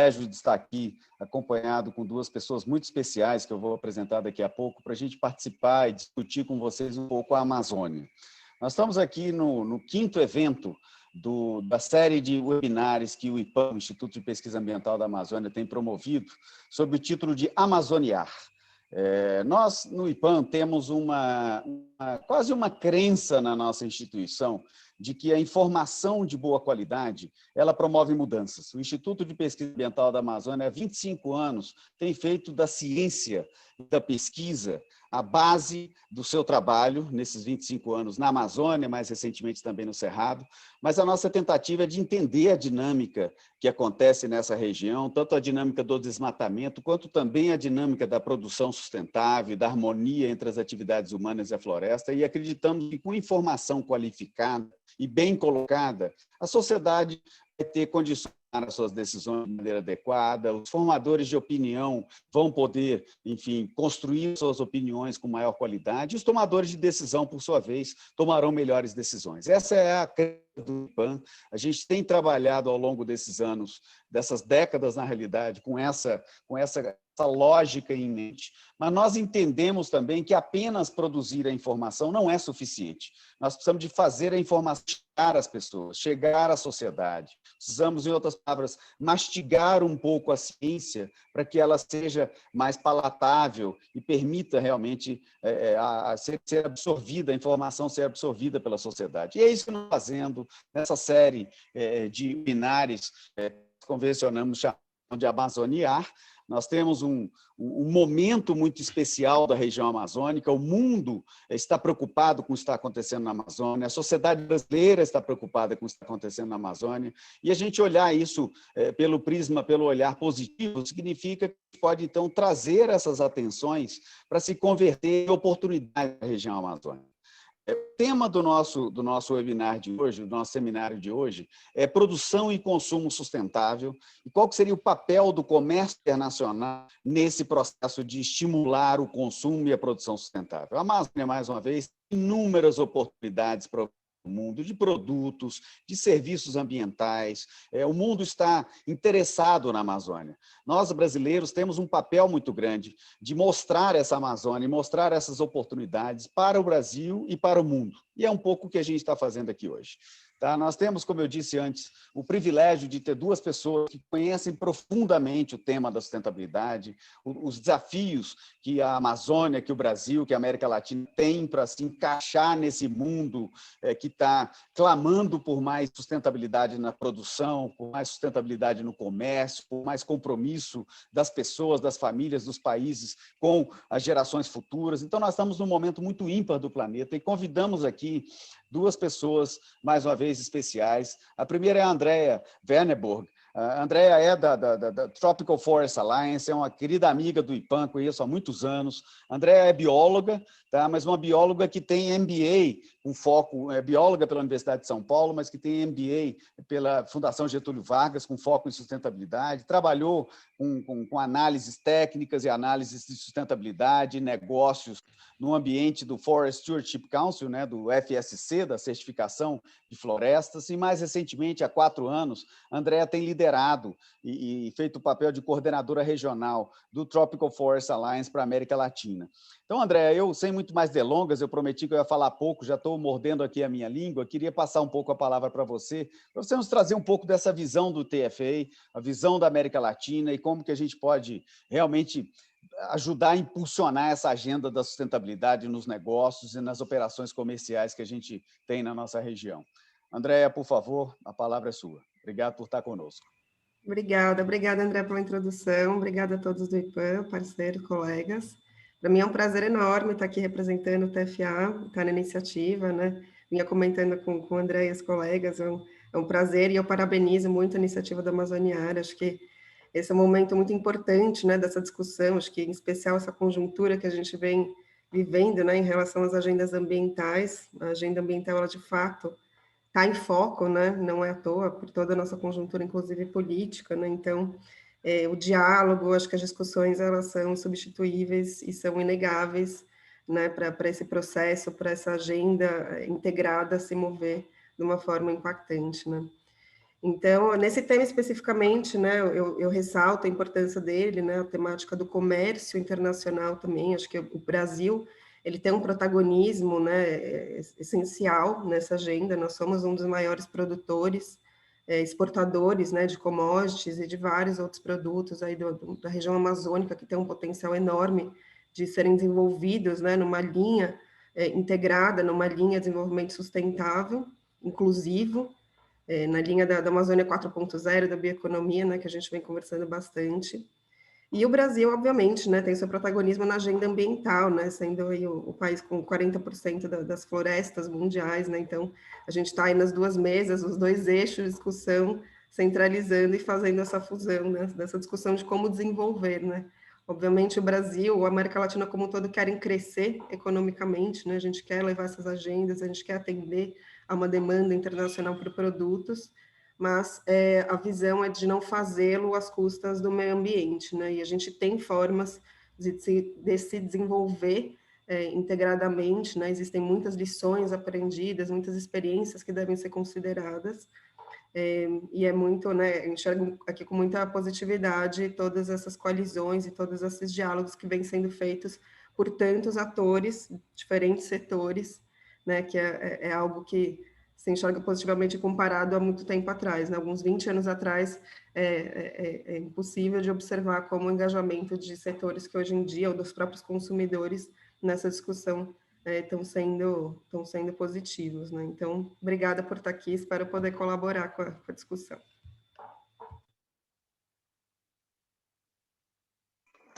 privilégio de estar aqui acompanhado com duas pessoas muito especiais que eu vou apresentar daqui a pouco para a gente participar e discutir com vocês um pouco a Amazônia. Nós estamos aqui no quinto evento da série de webinários que o IPAM, o Instituto de Pesquisa Ambiental da Amazônia, tem promovido, sob o título de Amazoniar. Nós, no IPAM, temos quase uma crença na nossa instituição de que a informação de boa qualidade, ela promove mudanças. O Instituto de Pesquisa Ambiental da Amazônia, há 25 anos, tem feito da ciência e da pesquisa a base do seu trabalho, nesses 25 anos, na Amazônia, mais recentemente também no Cerrado, mas a nossa tentativa é de entender a dinâmica que acontece nessa região, tanto a dinâmica do desmatamento, quanto também a dinâmica da produção sustentável, da harmonia entre as atividades humanas e a floresta, e acreditamos que com informação qualificada e bem colocada, a sociedade vai ter condições de tomar as suas decisões de maneira adequada, os formadores de opinião vão poder, enfim, construir suas opiniões com maior qualidade, e os tomadores de decisão, por sua vez, tomarão melhores decisões. Essa é a crença do IPAM. A gente tem trabalhado ao longo desses anos, dessas décadas, na realidade, com essa lógica em mente, mas nós entendemos também que apenas produzir a informação não é suficiente. Nós precisamos de fazer a informação chegar às pessoas, chegar à sociedade. Precisamos, em outras palavras, mastigar um pouco a ciência para que ela seja mais palatável e permita realmente ser absorvida, a informação ser absorvida pela sociedade. E é isso que nós estamos fazendo nessa série de webinars, convencionamos chamar de Amazoniar. Nós temos um momento muito especial da região amazônica, o mundo está preocupado com o que está acontecendo na Amazônia, a sociedade brasileira está preocupada com o que está acontecendo na Amazônia, e a gente olhar isso pelo prisma, pelo olhar positivo, significa que pode, então, trazer essas atenções para se converter em oportunidade na região amazônica. O tema do nosso webinar de hoje, do nosso seminário de hoje, é produção e consumo sustentável e qual que seria o papel do comércio internacional nesse processo de estimular o consumo e a produção sustentável. A Amazônia, mais uma vez, tem inúmeras oportunidades para o mundo, de produtos, de serviços ambientais. O mundo está interessado na Amazônia. Nós, brasileiros, temos um papel muito grande de mostrar essa Amazônia, mostrar essas oportunidades para o Brasil e para o mundo. E é um pouco o que a gente está fazendo aqui hoje. Tá? Nós temos, como eu disse antes, o privilégio de ter duas pessoas que conhecem profundamente o tema da sustentabilidade, os desafios que a Amazônia, que o Brasil, que a América Latina tem para se encaixar nesse mundo que está clamando por mais sustentabilidade na produção, por mais sustentabilidade no comércio, por mais compromisso das pessoas, das famílias, dos países com as gerações futuras. Então, nós estamos num momento muito ímpar do planeta e convidamos aqui duas pessoas, mais uma vez, especiais. A primeira é a Andrea Werneborg. A Andrea é da Tropical Forest Alliance, é uma querida amiga do IPAM, conheço há muitos anos. A Andrea é bióloga, tá? Mas uma bióloga que tem MBA, um foco, é bióloga pela Universidade de São Paulo, mas que tem MBA pela Fundação Getúlio Vargas, com foco em sustentabilidade, trabalhou com análises técnicas e análises de sustentabilidade e negócios no ambiente do Forest Stewardship Council, né, do FSC, da certificação de florestas, e mais recentemente, há 4 anos, a Andrea tem liderado e feito o papel de coordenadora regional do Tropical Forest Alliance para a América Latina. Então, Andrea, eu, sem muito mais delongas, eu prometi que eu ia falar pouco, já estou mordendo aqui a minha língua, queria passar um pouco a palavra para você nos trazer um pouco dessa visão do TFA, a visão da América Latina e como que a gente pode realmente ajudar a impulsionar essa agenda da sustentabilidade nos negócios e nas operações comerciais que a gente tem na nossa região. Andréa, por favor, a palavra é sua. Obrigado por estar conosco. Obrigada, André, pela introdução. Obrigada a todos do IPAM, parceiros, colegas. Para mim é um prazer enorme estar aqui representando o TFA, estar na iniciativa, né? Vinha comentando com o André e os colegas, é um prazer e eu parabenizo muito a iniciativa da Amazoniar. Acho que esse é um momento muito importante, né, dessa discussão, acho que em especial essa conjuntura que a gente vem vivendo, né, em relação às agendas ambientais. A agenda ambiental, ela de fato está em foco, né, não é à toa, por toda a nossa conjuntura, inclusive política, né, então o diálogo, acho que as discussões, elas são substituíveis e são inegáveis, né, para esse processo, para essa agenda integrada se mover de uma forma impactante, né. Então, nesse tema especificamente, né, eu ressalto a importância dele, né, a temática do comércio internacional também. Acho que o Brasil ele tem um protagonismo, né, essencial nessa agenda. Nós somos um dos maiores produtores, exportadores, né, de commodities e de vários outros produtos aí da região amazônica, que tem um potencial enorme de serem desenvolvidos, né, numa linha integrada, numa linha de desenvolvimento sustentável, inclusivo, na linha da Amazônia 4.0, da bioeconomia, né, que a gente vem conversando bastante. E o Brasil, obviamente, né, tem seu protagonismo na agenda ambiental, né, sendo aí o país com 40% das florestas mundiais, né, então a gente está aí nas duas mesas, os dois eixos de discussão, centralizando e fazendo essa fusão, né, dessa discussão de como desenvolver, né. Obviamente o Brasil, a América Latina como um todo querem crescer economicamente, né, a gente quer levar essas agendas, a gente quer atender a uma demanda internacional por produtos, mas a visão é de não fazê-lo às custas do meio ambiente, né? E a gente tem formas de se desenvolver integradamente, né? Existem muitas lições aprendidas, muitas experiências que devem ser consideradas, e é muito, né? Eu enxergo aqui com muita positividade todas essas coalizões e todos esses diálogos que vêm sendo feitos por tantos atores, diferentes setores, né? Que é algo que se enxerga positivamente comparado a muito tempo atrás, né? Alguns 20 anos atrás, é impossível de observar como o engajamento de setores que hoje em dia, ou dos próprios consumidores, nessa discussão, estão sendo positivos, né? Então, obrigada por estar aqui, espero poder colaborar com a discussão.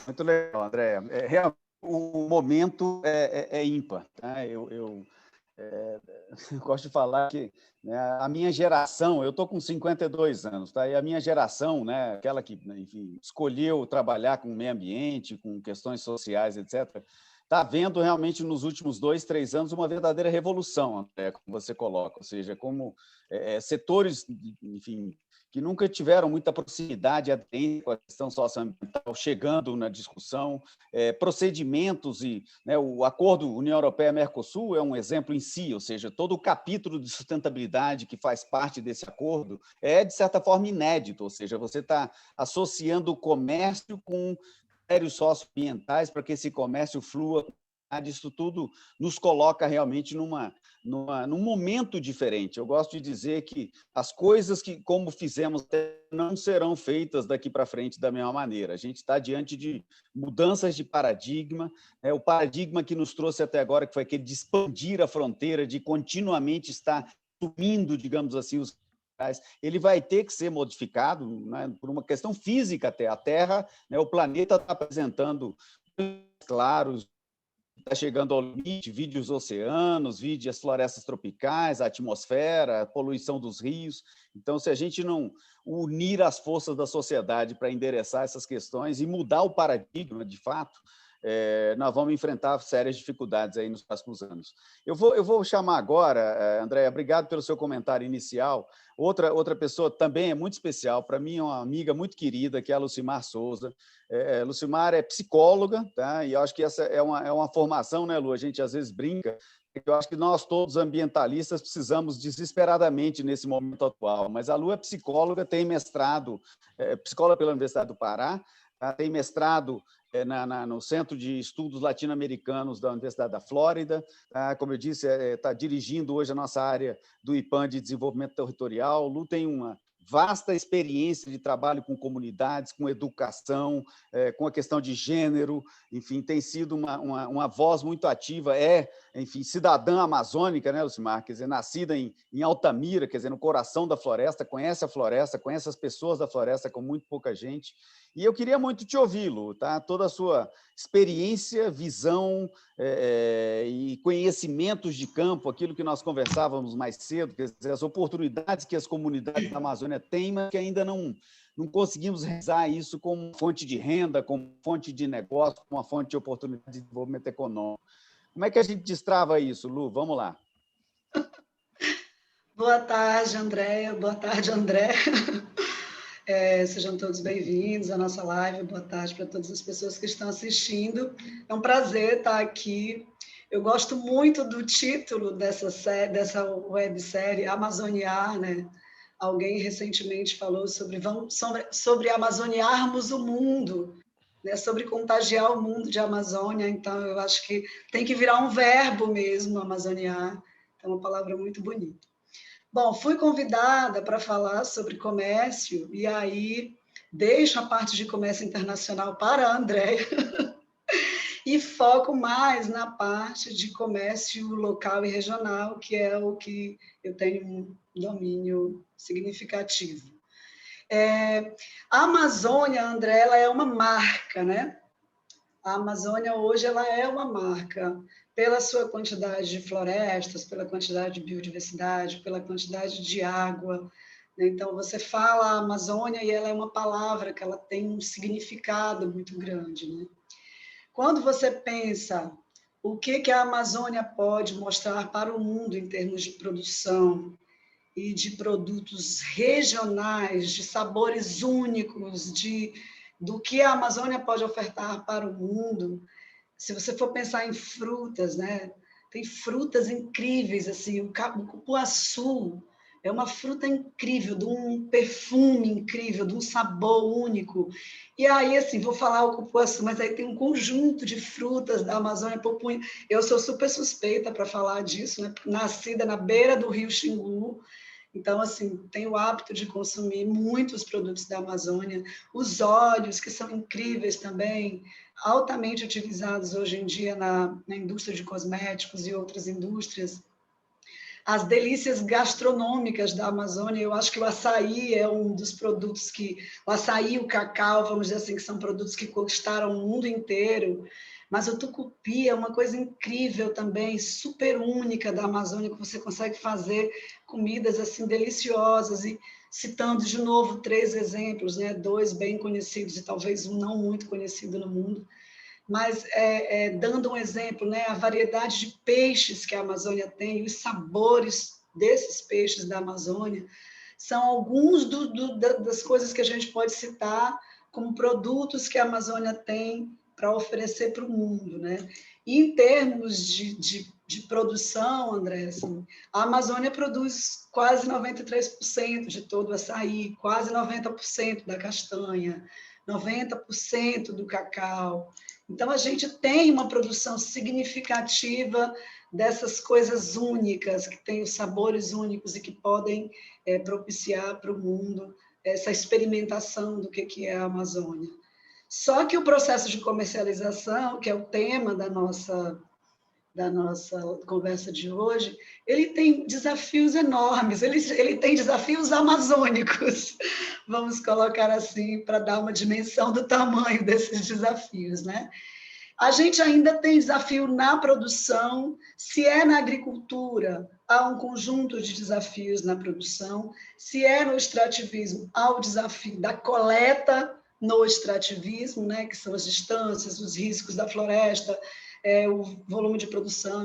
Muito legal, Andréa. Realmente, o momento é ímpar. Tá? Eu gosto de falar que, né, a minha geração, eu estou com 52 anos, tá? E a minha geração, né, aquela que, enfim, escolheu trabalhar com o meio ambiente, com questões sociais, etc., está vendo realmente nos últimos 2, 3 anos uma verdadeira revolução, André, como você coloca, ou seja, como setores, enfim, que nunca tiveram muita proximidade com a questão socioambiental chegando na discussão, procedimentos e, né, o acordo União Europeia-Mercosul é um exemplo em si, ou seja, todo o capítulo de sustentabilidade que faz parte desse acordo é, de certa forma, inédito, ou seja, você está associando o comércio com critérios socioambientais para que esse comércio flua. Isso tudo nos coloca realmente num momento diferente. Eu gosto de dizer que as coisas que, como fizemos, não serão feitas daqui para frente da mesma maneira. A gente está diante de mudanças de paradigma, o paradigma que nos trouxe até agora, que foi aquele de expandir a fronteira, de continuamente estar sumindo, digamos assim, os ele vai ter que ser modificado, né, por uma questão física até. A Terra, né, o planeta está apresentando claros, está chegando ao limite, vide os oceanos, vide as florestas tropicais, a atmosfera, a poluição dos rios. Então, se a gente não unir as forças da sociedade para endereçar essas questões e mudar o paradigma, de fato, nós vamos enfrentar sérias dificuldades aí nos próximos anos. Eu vou chamar agora, Andréa, obrigado pelo seu comentário inicial. Outra pessoa também é muito especial, para mim é uma amiga muito querida, que é a Lucimar Souza. Lucimar é psicóloga, tá? E eu acho que essa é uma formação, né, Lu? A gente às vezes brinca. Eu acho que nós todos ambientalistas precisamos desesperadamente nesse momento atual, mas a Lu é psicóloga, tem mestrado, psicóloga pela Universidade do Pará, tá? Tem mestrado no Centro de Estudos Latino-Americanos da Universidade da Flórida. Tá? Como eu disse, está dirigindo hoje a nossa área do IPAM de Desenvolvimento Territorial. Lu tem uma vasta experiência de trabalho com comunidades, com educação, com a questão de gênero, enfim, tem sido uma voz muito ativa, enfim, cidadã amazônica, né, Lucimar? Quer dizer, nascida em Altamira, quer dizer, no coração da floresta, conhece a floresta, conhece as pessoas da floresta, com muito pouca gente. E eu queria muito te ouvi-lo, tá? Toda a sua experiência, visão e conhecimentos de campo, aquilo que nós conversávamos mais cedo, quer dizer, as oportunidades que as comunidades da Amazônia têm, mas que ainda não conseguimos realizar isso como fonte de renda, como fonte de negócio, como uma fonte de oportunidade de desenvolvimento econômico. Como é que a gente destrava isso, Lu? Vamos lá. Boa tarde, Andréa. Boa tarde, André. Sejam todos bem-vindos à nossa live. Boa tarde para todas as pessoas que estão assistindo. É um prazer estar aqui. Eu gosto muito do título dessa websérie, Amazoniar, né? Alguém recentemente falou sobre amazoniarmos o mundo, né? Sobre contagiar o mundo de Amazônia. Então, eu acho que tem que virar um verbo mesmo, amazoniar. É uma palavra muito bonita. Bom, fui convidada para falar sobre comércio, e aí deixo a parte de comércio internacional para a Andréia e foco mais na parte de comércio local e regional, que é o que eu tenho um domínio significativo. A Amazônia, André, ela é uma marca, né? A Amazônia hoje ela é uma marca pela sua quantidade de florestas, pela quantidade de biodiversidade, pela quantidade de água. Então, você fala a Amazônia e ela é uma palavra que ela tem um significado muito grande, né? Quando você pensa o que a Amazônia pode mostrar para o mundo em termos de produção e de produtos regionais, de sabores únicos, do que a Amazônia pode ofertar para o mundo, se você for pensar em frutas, né? Tem frutas incríveis, assim, o cupuaçu é uma fruta incrível, de um perfume incrível, de um sabor único. E aí, assim, vou falar o cupuaçu, mas aí tem um conjunto de frutas da Amazônia. Eu sou super suspeita para falar disso, né? Nascida na beira do rio Xingu, então, assim, tenho o hábito de consumir muitos produtos da Amazônia. Os óleos, que são incríveis também, altamente utilizados hoje em dia na indústria de cosméticos e outras indústrias. As delícias gastronômicas da Amazônia, eu acho que o açaí é um dos produtos o açaí e o cacau, vamos dizer assim, que são produtos que conquistaram o mundo inteiro. Mas o tucupi é uma coisa incrível também, super única da Amazônia, que você consegue fazer comidas assim deliciosas. E citando de novo 3 exemplos, né? 2 bem conhecidos e talvez um não muito conhecido no mundo. Mas dando um exemplo, né? A variedade de peixes que a Amazônia tem, os sabores desses peixes da Amazônia, são alguns das coisas que a gente pode citar como produtos que a Amazônia tem para oferecer para o mundo, né? E em termos de produção, André, assim, a Amazônia produz quase 93% de todo o açaí, quase 90% da castanha, 90% do cacau. Então, a gente tem uma produção significativa dessas coisas únicas, que têm os sabores únicos e que podem propiciar para o mundo essa experimentação do que é a Amazônia. Só que o processo de comercialização, que é o tema da nossa conversa de hoje, ele tem desafios enormes, ele tem desafios amazônicos, vamos colocar assim, para dar uma dimensão do tamanho desses desafios, né? A gente ainda tem desafio na produção, se é na agricultura, há um conjunto de desafios na produção, se é no extrativismo, há o desafio da coleta no extrativismo, né, que são as distâncias, os riscos da floresta, o volume de produção,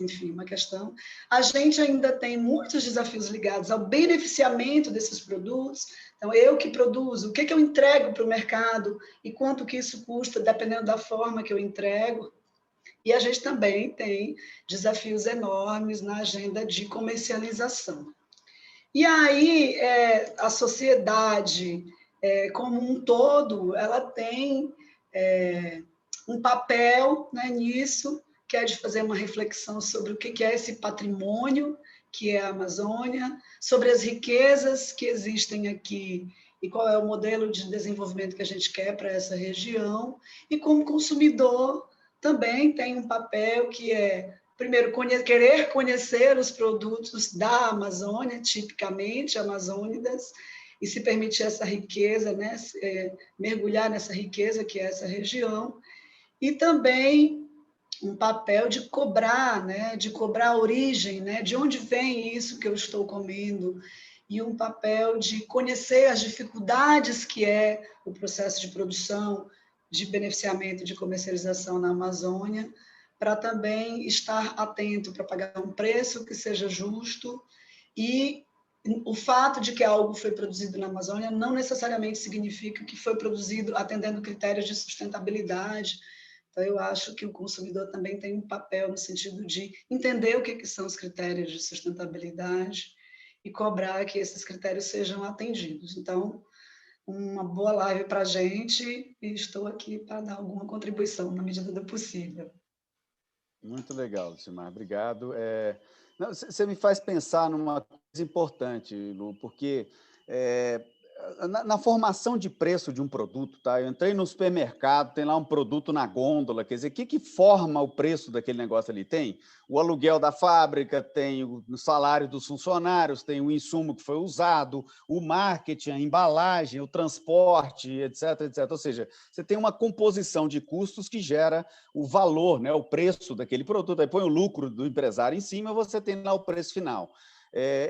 enfim, uma questão. A gente ainda tem muitos desafios ligados ao beneficiamento desses produtos. Então, eu que produzo, o que eu entrego para o mercado e quanto que isso custa, dependendo da forma que eu entrego. E a gente também tem desafios enormes na agenda de comercialização. E aí, a sociedade como um todo, ela tem um papel, né, nisso, que é de fazer uma reflexão sobre o que é esse patrimônio que é a Amazônia, sobre as riquezas que existem aqui e qual é o modelo de desenvolvimento que a gente quer para essa região, e como consumidor também tem um papel que é, primeiro, querer conhecer os produtos da Amazônia, tipicamente amazônidas, e se permitir essa riqueza, né, mergulhar nessa riqueza que é essa região, e também um papel de cobrar, né, de cobrar a origem, né, de onde vem isso que eu estou comendo, e um papel de conhecer as dificuldades que é o processo de produção, de beneficiamento, de comercialização na Amazônia, para também estar atento para pagar um preço que seja justo. E o fato de que algo foi produzido na Amazônia não necessariamente significa que foi produzido atendendo critérios de sustentabilidade. Então, eu acho que o consumidor também tem um papel no sentido de entender o que são os critérios de sustentabilidade e cobrar que esses critérios sejam atendidos. Então, uma boa live para a gente e estou aqui para dar alguma contribuição na medida do possível. Muito legal, Lucimar, obrigado. Você me faz pensar numa coisa importante, Lu, porque na formação de preço de um produto, tá? Eu entrei no supermercado, tem lá um produto na gôndola, quer dizer, o que forma o preço daquele negócio ali? Tem o aluguel da fábrica, tem o salário dos funcionários, tem o insumo que foi usado, o marketing, a embalagem, o transporte, etc, etc. Ou seja, você tem uma composição de custos que gera o valor, né, o preço daquele produto, aí põe o lucro do empresário em cima, você tem lá o preço final.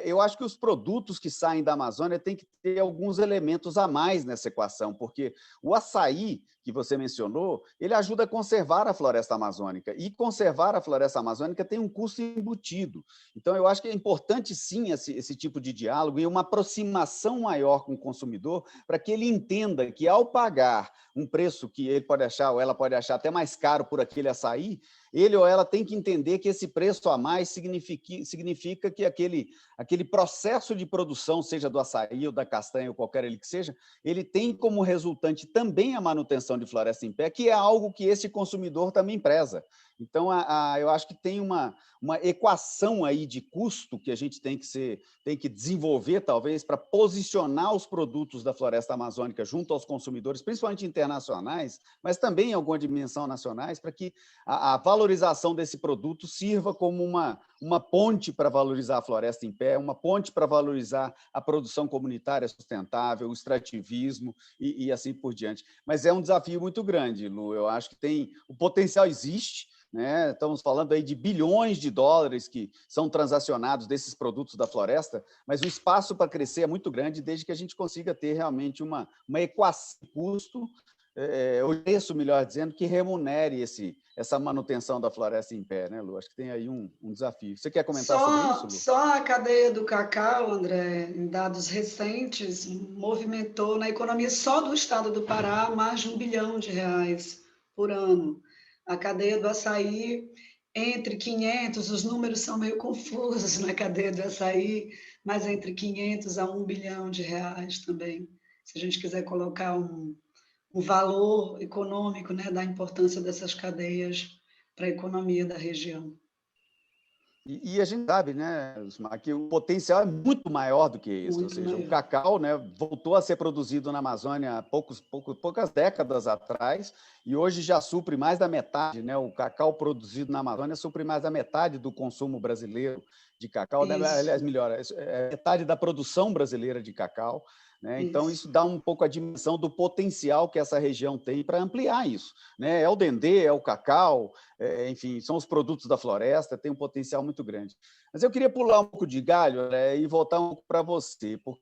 Eu acho que os produtos que saem da Amazônia têm que ter alguns elementos a mais nessa equação, porque o açaí, que você mencionou, ele ajuda a conservar a floresta amazônica, e conservar a floresta amazônica tem um custo embutido. Então, eu acho que é importante, sim, esse tipo de diálogo e uma aproximação maior com o consumidor, para que ele entenda que, ao pagar um preço que ele pode achar, ou ela pode achar até mais caro por aquele açaí, ele ou ela tem que entender que esse preço a mais significa que aquele processo de produção, seja do açaí ou da castanha ou qualquer ele que seja, ele tem como resultante também a manutenção de floresta em pé, que é algo que esse consumidor também preza. Então, eu acho que tem uma equação aí de custo que a gente tem que desenvolver, talvez, para posicionar os produtos da floresta amazônica junto aos consumidores, principalmente internacionais, mas também em alguma dimensão nacionais, para que a valorização desse produto sirva como uma ponte para valorizar a floresta em pé, uma ponte para valorizar a produção comunitária sustentável, o extrativismo e assim por diante. Mas é um desafio muito grande, Lu. Eu acho que o potencial existe, né? Estamos falando aí de bilhões de dólares que são transacionados desses produtos da floresta, mas o espaço para crescer é muito grande desde que a gente consiga ter realmente uma equação de custo, o preço, melhor dizendo, que remunere essa manutenção da floresta em pé, né, Lu? Acho que tem aí um desafio. Você quer comentar sobre isso, Lu? Só a cadeia do cacau, André, em dados recentes, movimentou na economia só do estado do Pará mais de R$ 1 bilhão por ano. A cadeia do açaí, entre 500, os números são meio confusos na cadeia do açaí, mas entre 500 a R$ 1 bilhão também. Se a gente quiser colocar um valor econômico, né, da importância dessas cadeias para a economia da região. E a gente sabe, né, Osmar, que o potencial é muito maior do que esse. Ou seja, o cacau, né, voltou a ser produzido na Amazônia há poucas décadas atrás e hoje já supre mais da metade, né? O cacau produzido na Amazônia supre mais da metade do consumo brasileiro de cacau, né? Aliás, melhor, é metade da produção brasileira de cacau. Né? Então, isso dá um pouco a dimensão do potencial que essa região tem para ampliar isso. Né? É o dendê, é o cacau, enfim, são os produtos da floresta, tem um potencial muito grande. Mas eu queria pular um pouco de galho, né, e voltar um pouco para você, porque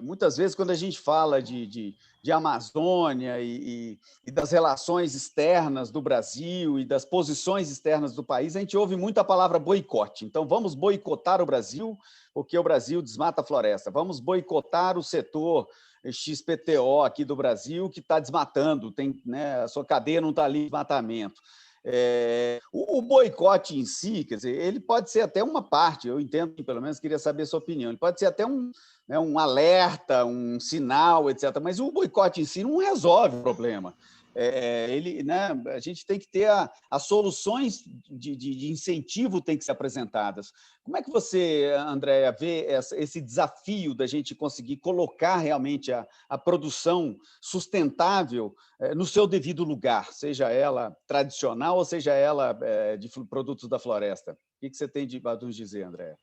muitas vezes, quando a gente fala de Amazônia e das relações externas do Brasil e das posições externas do país, a gente ouve muito a palavra boicote. Então, vamos boicotar o Brasil, porque o Brasil desmata a floresta. Vamos boicotar o setor XPTO aqui do Brasil, que está desmatando, né, a sua cadeia não está ali em desmatamento. O boicote em si, quer dizer, ele pode ser até uma parte, eu entendo, pelo menos queria saber a sua opinião, ele pode ser até um alerta, um sinal, etc., mas o boicote em si não resolve o problema. Né, a gente tem que ter as soluções de incentivo têm que ser apresentadas. Como é que você, Andréa, vê esse desafio da gente conseguir colocar realmente a produção sustentável no seu devido lugar, seja ela tradicional ou seja ela de produtos da floresta? O que você tem de nos dizer, Andréa?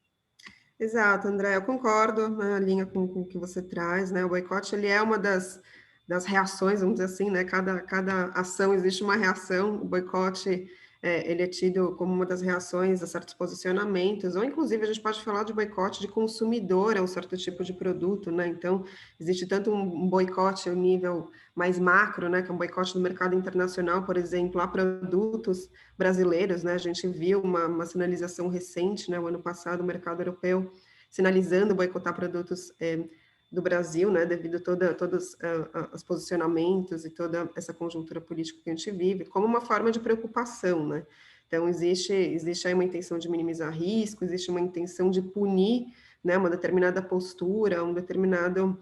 Exato, André, eu concordo na linha com o que você traz, né? O boicote, ele é uma das reações, vamos dizer assim, né? Cada ação existe uma reação. O boicote, ele é tido como uma das reações a certos posicionamentos, ou inclusive a gente pode falar de boicote de consumidor a um certo tipo de produto, né? Então, existe tanto um boicote a nível mais macro, né? Que é um boicote no mercado internacional, por exemplo, a produtos brasileiros, né? A gente viu uma sinalização recente, né? O ano passado, o mercado europeu sinalizando boicotar produtos do Brasil, né, devido a todos os posicionamentos e toda essa conjuntura política que a gente vive, como uma forma de preocupação, né? Então, existe aí uma intenção de minimizar risco, existe uma intenção de punir, né, uma determinada postura, uma determinada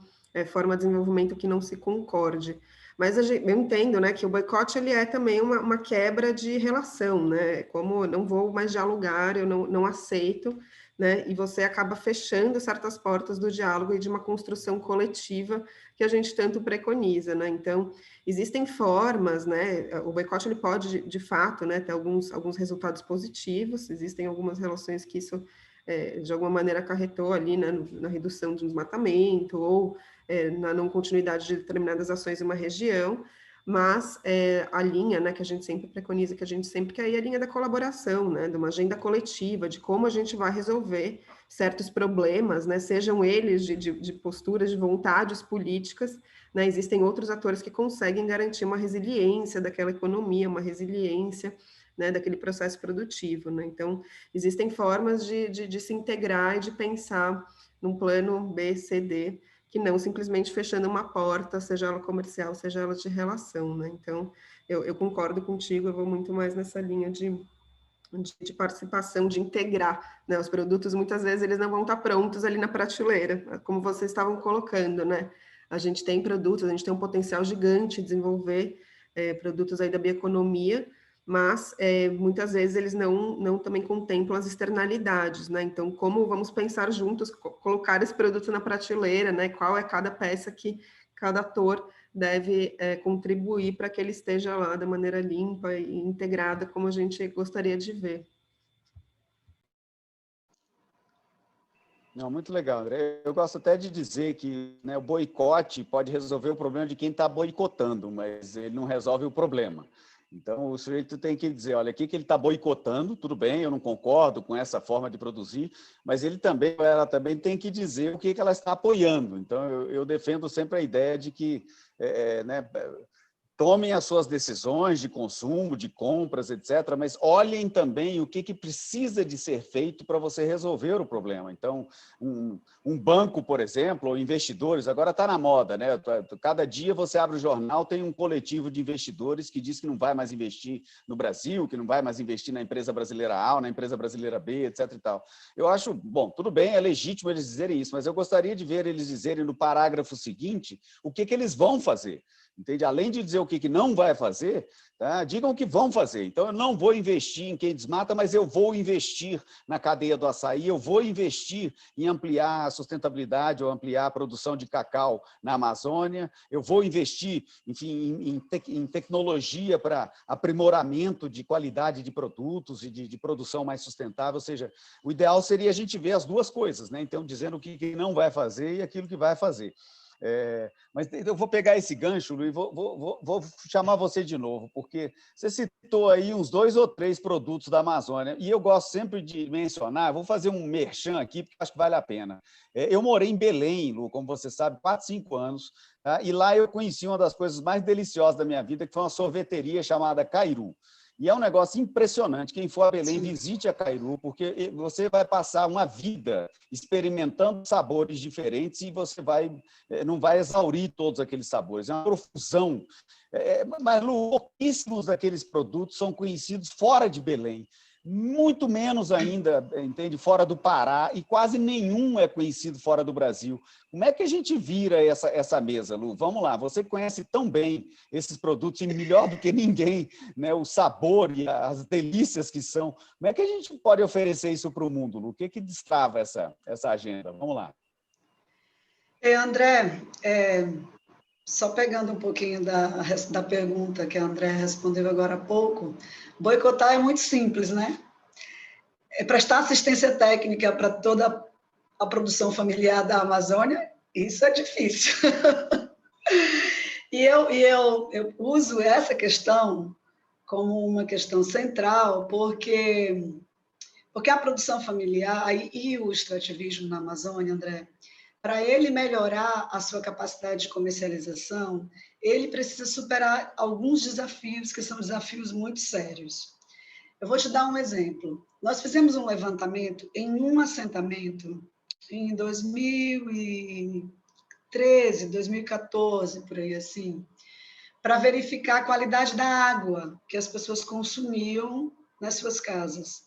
forma de desenvolvimento que não se concorde. Mas eu entendo, né, que o boicote ele é também uma quebra de relação, né? Como eu não vou mais dialogar, eu não aceito, né? E você acaba fechando certas portas do diálogo e de uma construção coletiva que a gente tanto preconiza, né? Então, existem formas, né? O boicote ele pode, de fato, né, ter alguns resultados positivos, existem algumas relações que isso, de alguma maneira, acarretou ali, né, na redução de desmatamento ou na não continuidade de determinadas ações em uma região, mas a linha, né, que a gente sempre preconiza, que a gente sempre quer, é a linha da colaboração, né, de uma agenda coletiva, de como a gente vai resolver certos problemas, né, sejam eles de posturas, de vontades políticas, né, existem outros atores que conseguem garantir uma resiliência daquela economia, uma resiliência, né, daquele processo produtivo, né, então existem formas de se integrar e de pensar num plano B, C, D, que não simplesmente fechando uma porta, seja ela comercial, seja ela de relação, né? Então, eu concordo contigo, eu vou muito mais nessa linha de participação, de integrar, né? Os produtos, muitas vezes, eles não vão estar prontos ali na prateleira, como vocês estavam colocando, né? A gente tem produtos, a gente tem um potencial gigante de desenvolver produtos aí da bioeconomia, mas muitas vezes eles não também contemplam as externalidades, né? Então, como vamos pensar juntos, colocar esse produto na prateleira, né? Qual é cada peça que cada ator deve contribuir para que ele esteja lá da maneira limpa e integrada, como a gente gostaria de ver. Não, muito legal, André. Eu gosto até de dizer que, né, o boicote pode resolver o problema de quem está boicotando, mas ele não resolve o problema. Então, o sujeito tem que dizer, olha, aqui que ele está boicotando, tudo bem, eu não concordo com essa forma de produzir, mas ela também tem que dizer o que ela está apoiando. Então, eu defendo sempre a ideia de que né, tomem as suas decisões de consumo, de compras, etc., mas olhem também o que precisa de ser feito para você resolver o problema. Então, um banco, por exemplo, ou investidores, agora está na moda, né? Cada dia você abre o jornal, tem um coletivo de investidores que diz que não vai mais investir no Brasil, que não vai mais investir na empresa brasileira A ou na empresa brasileira B, etc. e tal. Eu acho, bom, tudo bem, é legítimo eles dizerem isso, mas eu gostaria de ver eles dizerem no parágrafo seguinte o que eles vão fazer. Entende? Além de dizer o que não vai fazer, tá? Digam o que vão fazer. Então, eu não vou investir em quem desmata, mas eu vou investir na cadeia do açaí, eu vou investir em ampliar a sustentabilidade ou ampliar a produção de cacau na Amazônia, eu vou investir, enfim, em tecnologia para aprimoramento de qualidade de produtos e de produção mais sustentável. Ou seja, o ideal seria a gente ver as duas coisas, né? Então, dizendo o que não vai fazer e aquilo que vai fazer. Mas eu vou pegar esse gancho, Luiz, vou chamar você de novo, porque você citou aí uns 2 ou 3 produtos da Amazônia, e eu gosto sempre de mencionar, vou fazer um merchan aqui, porque acho que vale a pena. Eu morei em Belém, Lu, como você sabe, 4, 5 anos, tá? E lá eu conheci uma das coisas mais deliciosas da minha vida, que foi uma sorveteria chamada Cairu. E é um negócio impressionante. Quem for a Belém, visite a Cairu, porque você vai passar uma vida experimentando sabores diferentes e você não vai exaurir todos aqueles sabores. É uma profusão. Mas pouquíssimos daqueles produtos são conhecidos fora de Belém. Muito menos ainda, entende, fora do Pará, e quase nenhum é conhecido fora do Brasil. Como é que a gente vira essa mesa, Lu? Vamos lá, você conhece tão bem esses produtos, e melhor do que ninguém, né, o sabor e as delícias que são. Como é que a gente pode oferecer isso para o mundo, Lu? O que destrava essa agenda? Vamos lá. André, só pegando um pouquinho da pergunta que a André respondeu agora há pouco, boicotar é muito simples, né? É prestar assistência técnica para toda a produção familiar da Amazônia, isso é difícil. E eu uso essa questão como uma questão central, porque a produção familiar e o extrativismo na Amazônia, André, para ele melhorar a sua capacidade de comercialização, ele precisa superar alguns desafios, que são desafios muito sérios. Eu vou te dar um exemplo. Nós fizemos um levantamento em um assentamento em 2013, 2014, por aí assim, para verificar a qualidade da água que as pessoas consumiam nas suas casas.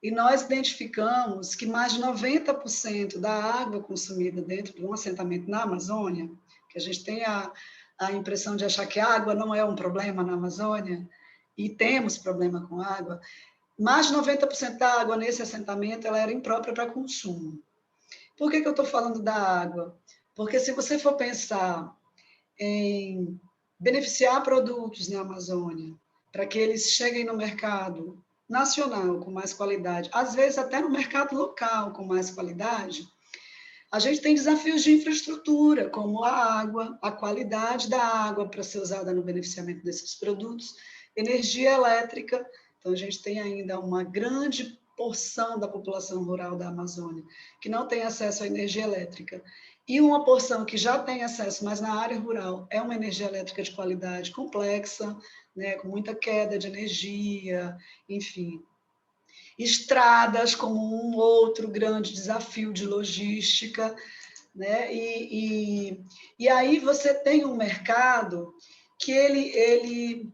E nós identificamos que mais de 90% da água consumida dentro de um assentamento na Amazônia, que a gente tem a impressão de achar que a água não é um problema na Amazônia, e temos problema com água, mais de 90% da água nesse assentamento ela era imprópria para consumo. Por que eu estou falando da água? Porque se você for pensar em beneficiar produtos na Amazônia, para que eles cheguem no mercado nacional com mais qualidade, às vezes até no mercado local com mais qualidade, a gente tem desafios de infraestrutura, como a água, a qualidade da água para ser usada no beneficiamento desses produtos, energia elétrica. Então, a gente tem ainda uma grande porção da população rural da Amazônia que não tem acesso à energia elétrica. E uma porção que já tem acesso, mas na área rural, é uma energia elétrica de qualidade complexa, né, com muita queda de energia, enfim. Estradas como um outro grande desafio de logística, né? E aí você tem um mercado que ele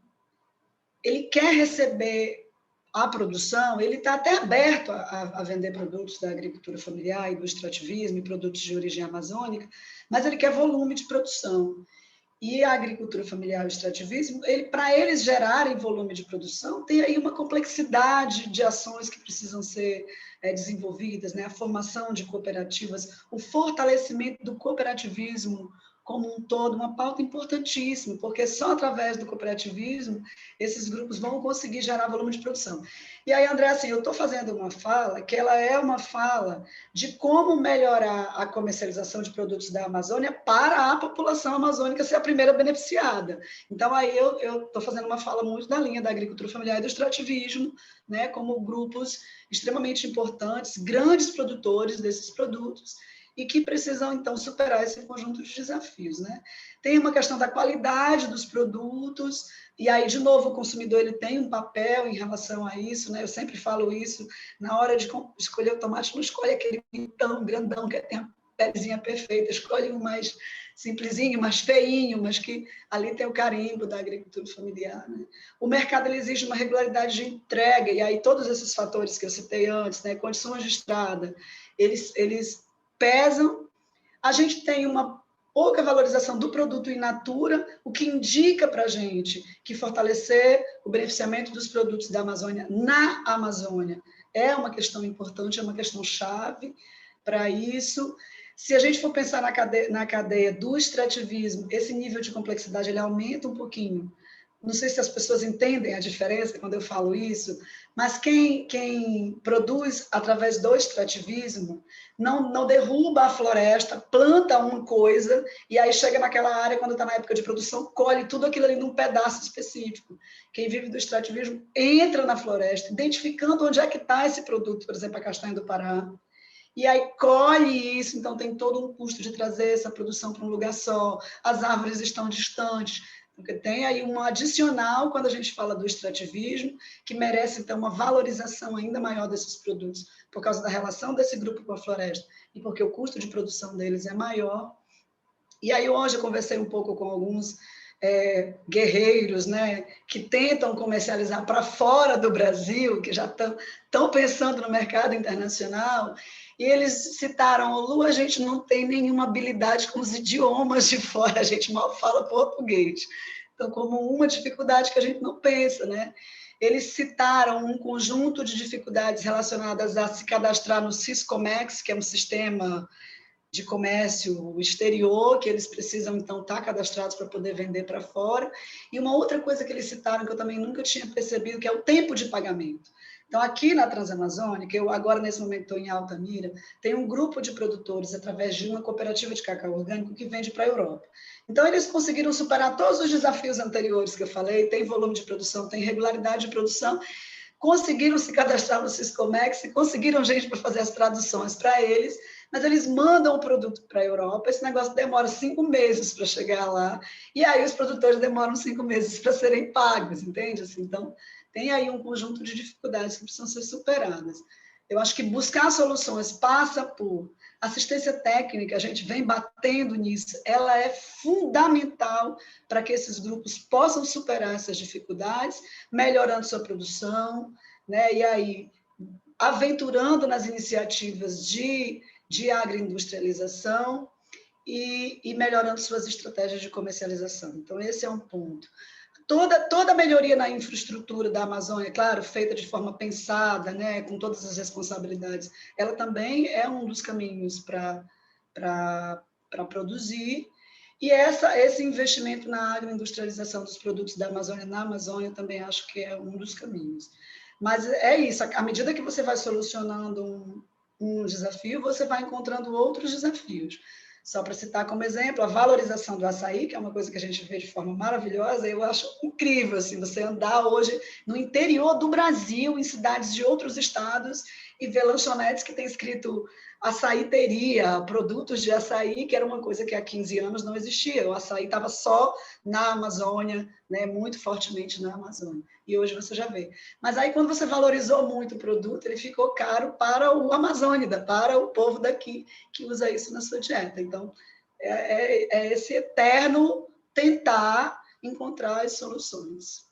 quer receber a produção, ele está até aberto a vender produtos da agricultura familiar e do extrativismo e produtos de origem amazônica, mas ele quer volume de produção. E a agricultura familiar e o extrativismo, para eles gerarem volume de produção, tem aí uma complexidade de ações que precisam ser desenvolvidas, né? A formação de cooperativas, o fortalecimento do cooperativismo como um todo, uma pauta importantíssima, porque só através do cooperativismo esses grupos vão conseguir gerar volume de produção. E aí, André, assim, eu estou fazendo uma fala que ela é uma fala de como melhorar a comercialização de produtos da Amazônia para a população amazônica ser a primeira beneficiada. Então, aí eu estou fazendo uma fala muito na linha da agricultura familiar e do extrativismo, né, como grupos extremamente importantes, grandes produtores desses produtos, e que precisam, então, superar esse conjunto de desafios, né? Tem uma questão da qualidade dos produtos, e aí, de novo, o consumidor ele tem um papel em relação a isso, né? Eu sempre falo isso, na hora de escolher o tomate, não escolhe aquele tão grandão que tem a pelezinha perfeita, escolhe um mais simplesinho, mais feinho, mas que ali tem o carimbo da agricultura familiar, né? O mercado ele exige uma regularidade de entrega, e aí todos esses fatores que eu citei antes, né? Condições de estrada, eles pesam. A gente tem uma pouca valorização do produto in natura, o que indica para a gente que fortalecer o beneficiamento dos produtos da Amazônia na Amazônia é uma questão importante, é uma questão chave para isso. Se a gente for pensar na cadeia do extrativismo, esse nível de complexidade ele aumenta um pouquinho. Não sei se as pessoas entendem a diferença quando eu falo isso, mas quem produz através do extrativismo não derruba a floresta, planta uma coisa e aí chega naquela área, quando está na época de produção, colhe tudo aquilo ali num pedaço específico. Quem vive do extrativismo entra na floresta, identificando onde é que está esse produto, por exemplo, a castanha do Pará, e aí colhe isso, então tem todo um custo de trazer essa produção para um lugar só, as árvores estão distantes, porque tem aí um adicional quando a gente fala do extrativismo, que merece, então, uma valorização ainda maior desses produtos, por causa da relação desse grupo com a floresta, e porque o custo de produção deles é maior. E aí hoje eu conversei um pouco com alguns guerreiros, né, que tentam comercializar para fora do Brasil, que já estão pensando no mercado internacional, e eles citaram: Lu, a gente não tem nenhuma habilidade com os idiomas de fora, a gente mal fala português. Então, como uma dificuldade que a gente não pensa, né? Eles citaram um conjunto de dificuldades relacionadas a se cadastrar no Siscomex, que é um sistema de comércio exterior, que eles precisam, então, estar cadastrados para poder vender para fora. E uma outra coisa que eles citaram, que eu também nunca tinha percebido, que é o tempo de pagamento. Então, aqui na Transamazônica, eu agora, nesse momento, estou em Altamira, tem um grupo de produtores, através de uma cooperativa de cacau orgânico, que vende para a Europa. Então, eles conseguiram superar todos os desafios anteriores que eu falei, tem volume de produção, tem regularidade de produção, conseguiram se cadastrar no Siscomex, conseguiram gente para fazer as traduções para eles, mas eles mandam o produto para a Europa, esse negócio demora 5 meses para chegar lá, e aí os produtores demoram 5 meses para serem pagos, entende? Assim, então, tem aí um conjunto de dificuldades que precisam ser superadas. Eu acho que buscar soluções passa por assistência técnica, a gente vem batendo nisso, ela é fundamental para que esses grupos possam superar essas dificuldades, melhorando sua produção, né? E aí, aventurando nas iniciativas de agroindustrialização e melhorando suas estratégias de comercialização. Então, esse é um ponto. Toda melhoria na infraestrutura da Amazônia, claro, feita de forma pensada, né, com todas as responsabilidades, ela também é um dos caminhos para produzir. E esse investimento na agroindustrialização dos produtos da Amazônia, na Amazônia, também acho que é um dos caminhos. Mas é isso, à medida que você vai solucionando um desafio, você vai encontrando outros desafios. Só para citar como exemplo, a valorização do açaí, que é uma coisa que a gente vê de forma maravilhosa, eu acho incrível, assim, você andar hoje no interior do Brasil, em cidades de outros estados, e ver lanchonetes que tem escrito açaíteria, produtos de açaí, que era uma coisa que há 15 anos não existia. O açaí estava só na Amazônia, né, muito fortemente na Amazônia. E hoje você já vê. Mas aí, quando você valorizou muito o produto, ele ficou caro para o amazônida, para o povo daqui que usa isso na sua dieta. Então, é esse eterno tentar encontrar as soluções.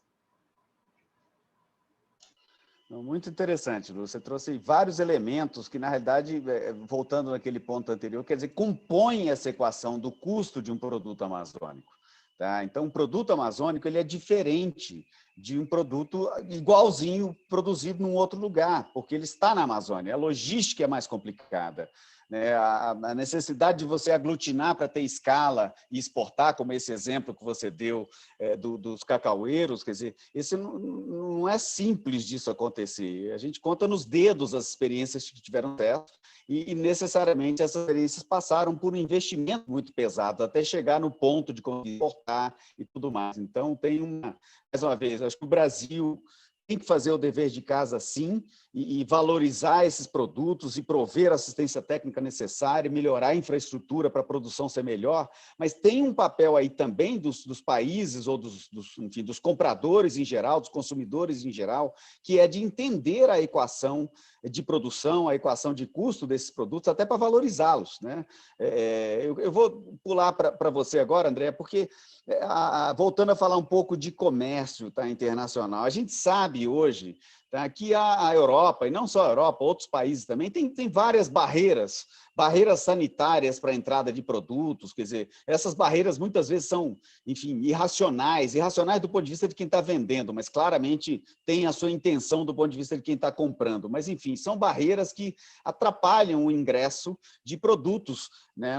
Muito interessante, Lu. Você trouxe vários elementos que, na realidade, voltando naquele ponto anterior, quer dizer, compõem essa equação do custo de um produto amazônico. Tá? Então, um produto amazônico ele é diferente de um produto igualzinho produzido num outro lugar, porque ele está na Amazônia. A logística é mais complicada. Né? A necessidade de você aglutinar para ter escala e exportar, como esse exemplo que você deu dos cacaueiros, quer dizer, esse não é simples disso acontecer. A gente conta nos dedos as experiências que tiveram certo e necessariamente essas experiências passaram por um investimento muito pesado até chegar no ponto de conseguir exportar e tudo mais. Então, mais uma vez, acho que o Brasil tem que fazer o dever de casa, sim, e valorizar esses produtos e prover a assistência técnica necessária, melhorar a infraestrutura para a produção ser melhor, mas tem um papel aí também dos países ou enfim, dos compradores em geral, dos consumidores em geral, que é de entender a equação de produção, a equação de custo desses produtos, até para valorizá-los, né? Eu vou pular para você agora, André, porque voltando a falar um pouco de comércio, tá, internacional, a gente sabe hoje, tá, que a Europa, e não só a Europa, outros países também, tem várias barreiras sanitárias para a entrada de produtos, quer dizer, essas barreiras muitas vezes são, enfim, irracionais do ponto de vista de quem está vendendo, mas claramente tem a sua intenção do ponto de vista de quem está comprando. Mas, enfim, são barreiras que atrapalham o ingresso de produtos, né,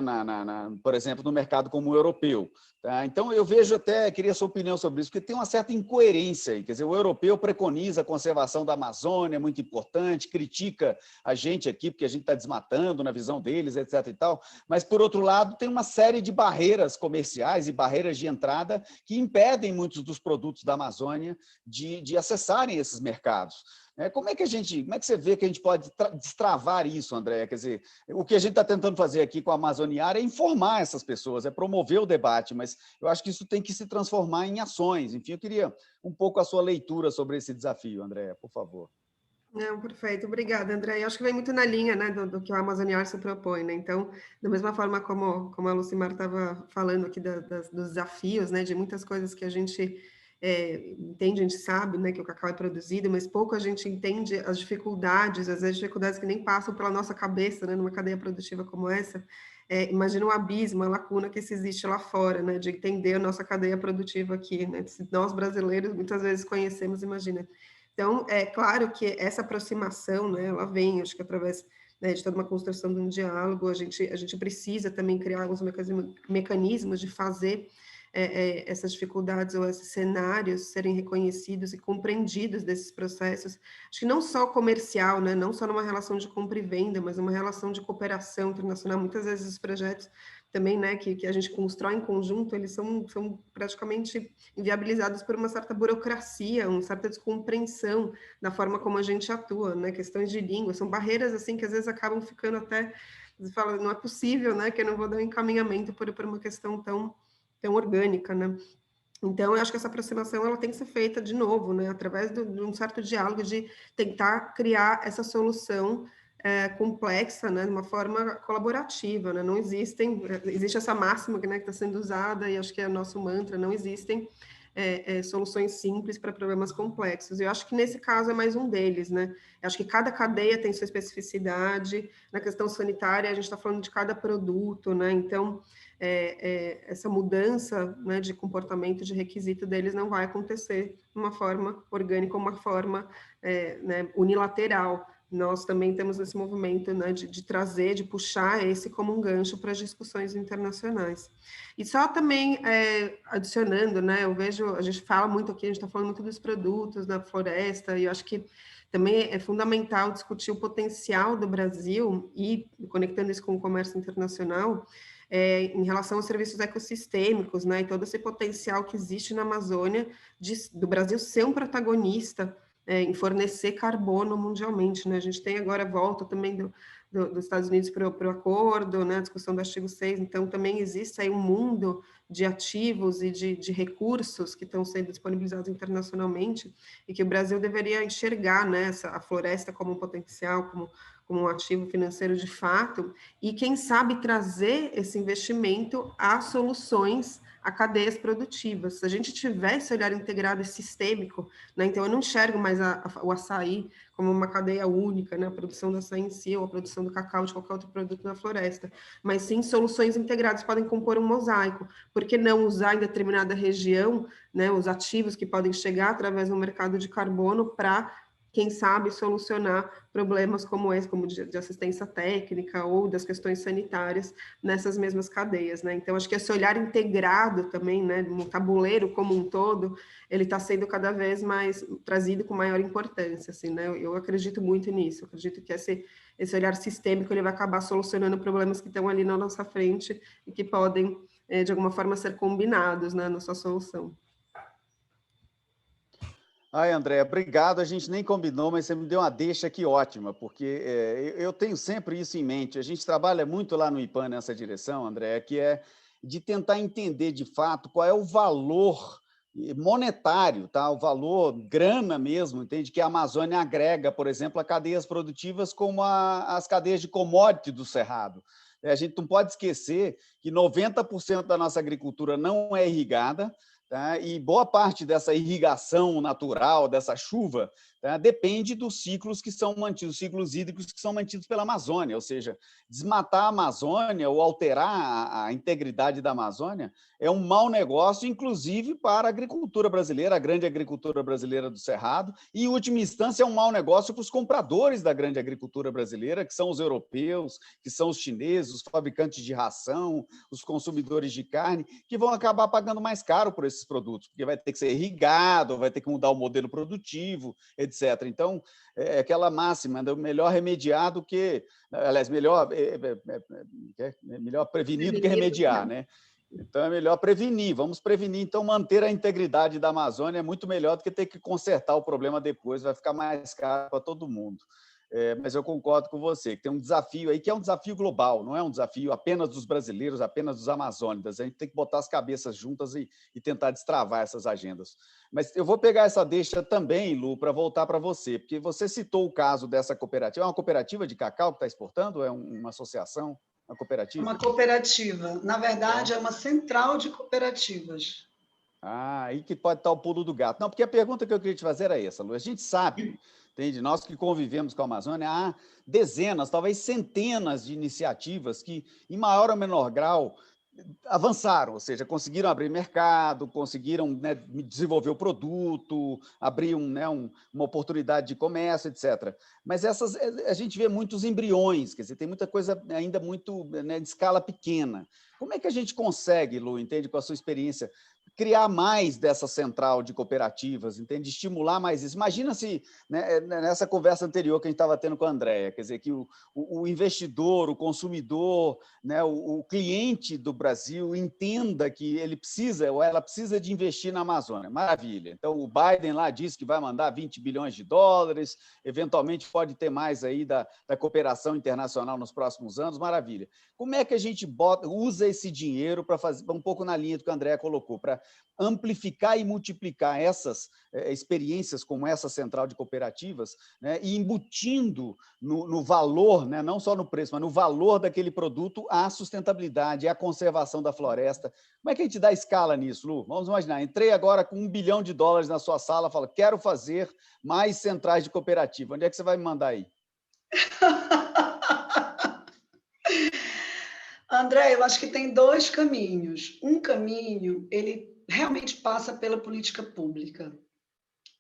por exemplo, no mercado como o europeu. Tá? Então, eu vejo queria a sua opinião sobre isso, porque tem uma certa incoerência aí. Quer dizer, o europeu preconiza a conservação da Amazônia, muito importante, critica a gente aqui, porque a gente está desmatando na visão deles, etc. e tal, mas, por outro lado, tem uma série de barreiras comerciais e barreiras de entrada que impedem muitos dos produtos da Amazônia de acessarem esses mercados. Como é que você vê que a gente pode destravar isso, André? Quer dizer, o que a gente está tentando fazer aqui com a Amazoniar é informar essas pessoas, é promover o debate, mas eu acho que isso tem que se transformar em ações. Enfim, eu queria um pouco a sua leitura sobre esse desafio, André, por favor. Não, perfeito. Obrigada, André. Eu acho que vem muito na linha, né, do que o Amazoniar se propõe, né? Então, da mesma forma como a Lucimar estava falando aqui dos desafios, né, de muitas coisas que a gente entende, a gente sabe, né, que o cacau é produzido, mas pouco a gente entende as dificuldades, às vezes dificuldades que nem passam pela nossa cabeça, né, numa cadeia produtiva como essa. Imagina um abismo, a lacuna que se existe lá fora, né, de entender a nossa cadeia produtiva aqui, né? Nós brasileiros muitas vezes conhecemos, imagina. Então, é claro que essa aproximação, né, ela vem, acho que através, né, de toda uma construção de um diálogo, a gente precisa também criar alguns mecanismos de fazer essas dificuldades ou esses cenários serem reconhecidos e compreendidos desses processos. Acho que não só comercial, né, não só numa relação de compra e venda, mas uma relação de cooperação internacional. Muitas vezes os projetos também, né, que a gente constrói em conjunto, eles são praticamente inviabilizados por uma certa burocracia, uma certa descompreensão da forma como a gente atua, né, questões de língua, são barreiras, assim, que às vezes acabam ficando até, você fala, não é possível, né, que eu não vou dar um encaminhamento por uma questão tão orgânica, né. Então, eu acho que essa aproximação ela tem que ser feita de novo, né, através de um certo diálogo de tentar criar essa solução complexa, né, de uma forma colaborativa, né, existe essa máxima, né, que está sendo usada, e acho que é nosso mantra, não existem soluções simples para problemas complexos. Eu acho que nesse caso é mais um deles, né? Eu acho que cada cadeia tem sua especificidade. Na questão sanitária, a gente está falando de cada produto, né? Então, essa mudança, né, de comportamento, de requisito deles não vai acontecer de uma forma orgânica, uma forma né, unilateral. Nós também temos esse movimento, né, de trazer, de puxar esse como um gancho para as discussões internacionais. E só também adicionando, né, eu vejo, a gente fala muito aqui, a gente está falando muito dos produtos da floresta, e eu acho que também é fundamental discutir o potencial do Brasil e conectando isso com o comércio internacional, em relação aos serviços ecossistêmicos, né, e todo esse potencial que existe na Amazônia do Brasil ser um protagonista em fornecer carbono mundialmente, né? A gente tem agora a volta também dos Estados Unidos para o acordo, né? A discussão do artigo 6, então também existe aí um mundo de ativos e de recursos que estão sendo disponibilizados internacionalmente e que o Brasil deveria enxergar, né, a floresta como um potencial, como um ativo financeiro de fato, e quem sabe trazer esse investimento a soluções, a cadeias produtivas. Se a gente tiver esse olhar integrado e sistêmico, né, então eu não enxergo mais o açaí como uma cadeia única, né, a produção do açaí em si, ou a produção do cacau, de qualquer outro produto na floresta, mas sim soluções integradas podem compor um mosaico. Por que não usar em determinada região, né, os ativos que podem chegar através do mercado de carbono para, quem sabe, solucionar problemas como esse, como de assistência técnica ou das questões sanitárias nessas mesmas cadeias, né? Então, acho que esse olhar integrado também, né, um tabuleiro como um todo, ele está sendo cada vez mais trazido com maior importância, assim, né? Eu acredito muito nisso, eu acredito que esse olhar sistêmico ele vai acabar solucionando problemas que estão ali na nossa frente e que podem, de alguma forma, ser combinados, né, na sua solução. Ai, André, obrigado. A gente nem combinou, mas você me deu uma deixa aqui ótima, porque eu tenho sempre isso em mente. A gente trabalha muito lá no IPAN nessa direção, André, que é de tentar entender de fato qual é o valor monetário, tá? O valor grana mesmo, entende? Que a Amazônia agrega, por exemplo, a cadeias produtivas como as cadeias de commodity do Cerrado. A gente não pode esquecer que 90% da nossa agricultura não é irrigada, tá? E boa parte dessa irrigação natural, dessa chuva, tá? Depende dos ciclos que são mantidos, ciclos hídricos que são mantidos pela Amazônia, ou seja, desmatar a Amazônia ou alterar a integridade da Amazônia é um mau negócio, inclusive para a agricultura brasileira, a grande agricultura brasileira do Cerrado, e, em última instância, é um mau negócio para os compradores da grande agricultura brasileira, que são os europeus, que são os chineses, os fabricantes de ração, os consumidores de carne, que vão acabar pagando mais caro por esses produtos, porque vai ter que ser irrigado, vai ter que mudar o modelo produtivo, etc. Então, é aquela máxima, melhor remediar do que... Aliás, melhor prevenir do que remediar, né? Então, é melhor prevenir, vamos prevenir. Então, manter a integridade da Amazônia é muito melhor do que ter que consertar o problema depois, vai ficar mais caro para todo mundo. Mas eu concordo com você, que tem um desafio aí, que é um desafio global, não é um desafio apenas dos brasileiros, apenas dos amazônicos. A gente tem que botar as cabeças juntas e tentar destravar essas agendas. Mas eu vou pegar essa deixa também, Lu, para voltar para você, porque você citou o caso dessa cooperativa. É uma cooperativa de cacau que está exportando ou é uma associação? Uma cooperativa? Uma cooperativa. Na verdade, é uma central de cooperativas. Aí que pode estar o pulo do gato. Não, porque a pergunta que eu queria te fazer era essa, Lu. A gente sabe, entende? Nós que convivemos com a Amazônia, há dezenas, talvez centenas de iniciativas que, em maior ou menor grau, avançaram, ou seja, conseguiram abrir mercado, conseguiram, né, desenvolver o produto, abrir uma oportunidade de comércio, etc. Mas a gente vê muitos embriões, quer dizer, tem muita coisa ainda muito, né, de escala pequena. Como é que a gente consegue, Lu, entende, com a sua experiência, criar mais dessa central de cooperativas, entende? Estimular mais isso. Imagina se, né, nessa conversa anterior que a gente estava tendo com a Andréia, quer dizer, que o investidor, o consumidor, né, o cliente do Brasil entenda que ele precisa ou ela precisa de investir na Amazônia. Maravilha. Então, o Biden lá disse que vai mandar 20 bilhões de dólares, eventualmente pode ter mais aí da cooperação internacional nos próximos anos. Maravilha. Como é que a gente usa esse dinheiro para fazer, um pouco na linha do que a Andréia colocou, para amplificar e multiplicar essas experiências como essa central de cooperativas, né, e embutindo no valor, né, não só no preço, mas no valor daquele produto, a sustentabilidade, a conservação da floresta. Como é que a gente dá escala nisso, Lu? Vamos imaginar, entrei agora com $1 bilhão na sua sala, falo, quero fazer mais centrais de cooperativa. Onde é que você vai me mandar aí? André, eu acho que tem dois caminhos. Um caminho, ele realmente passa pela política pública,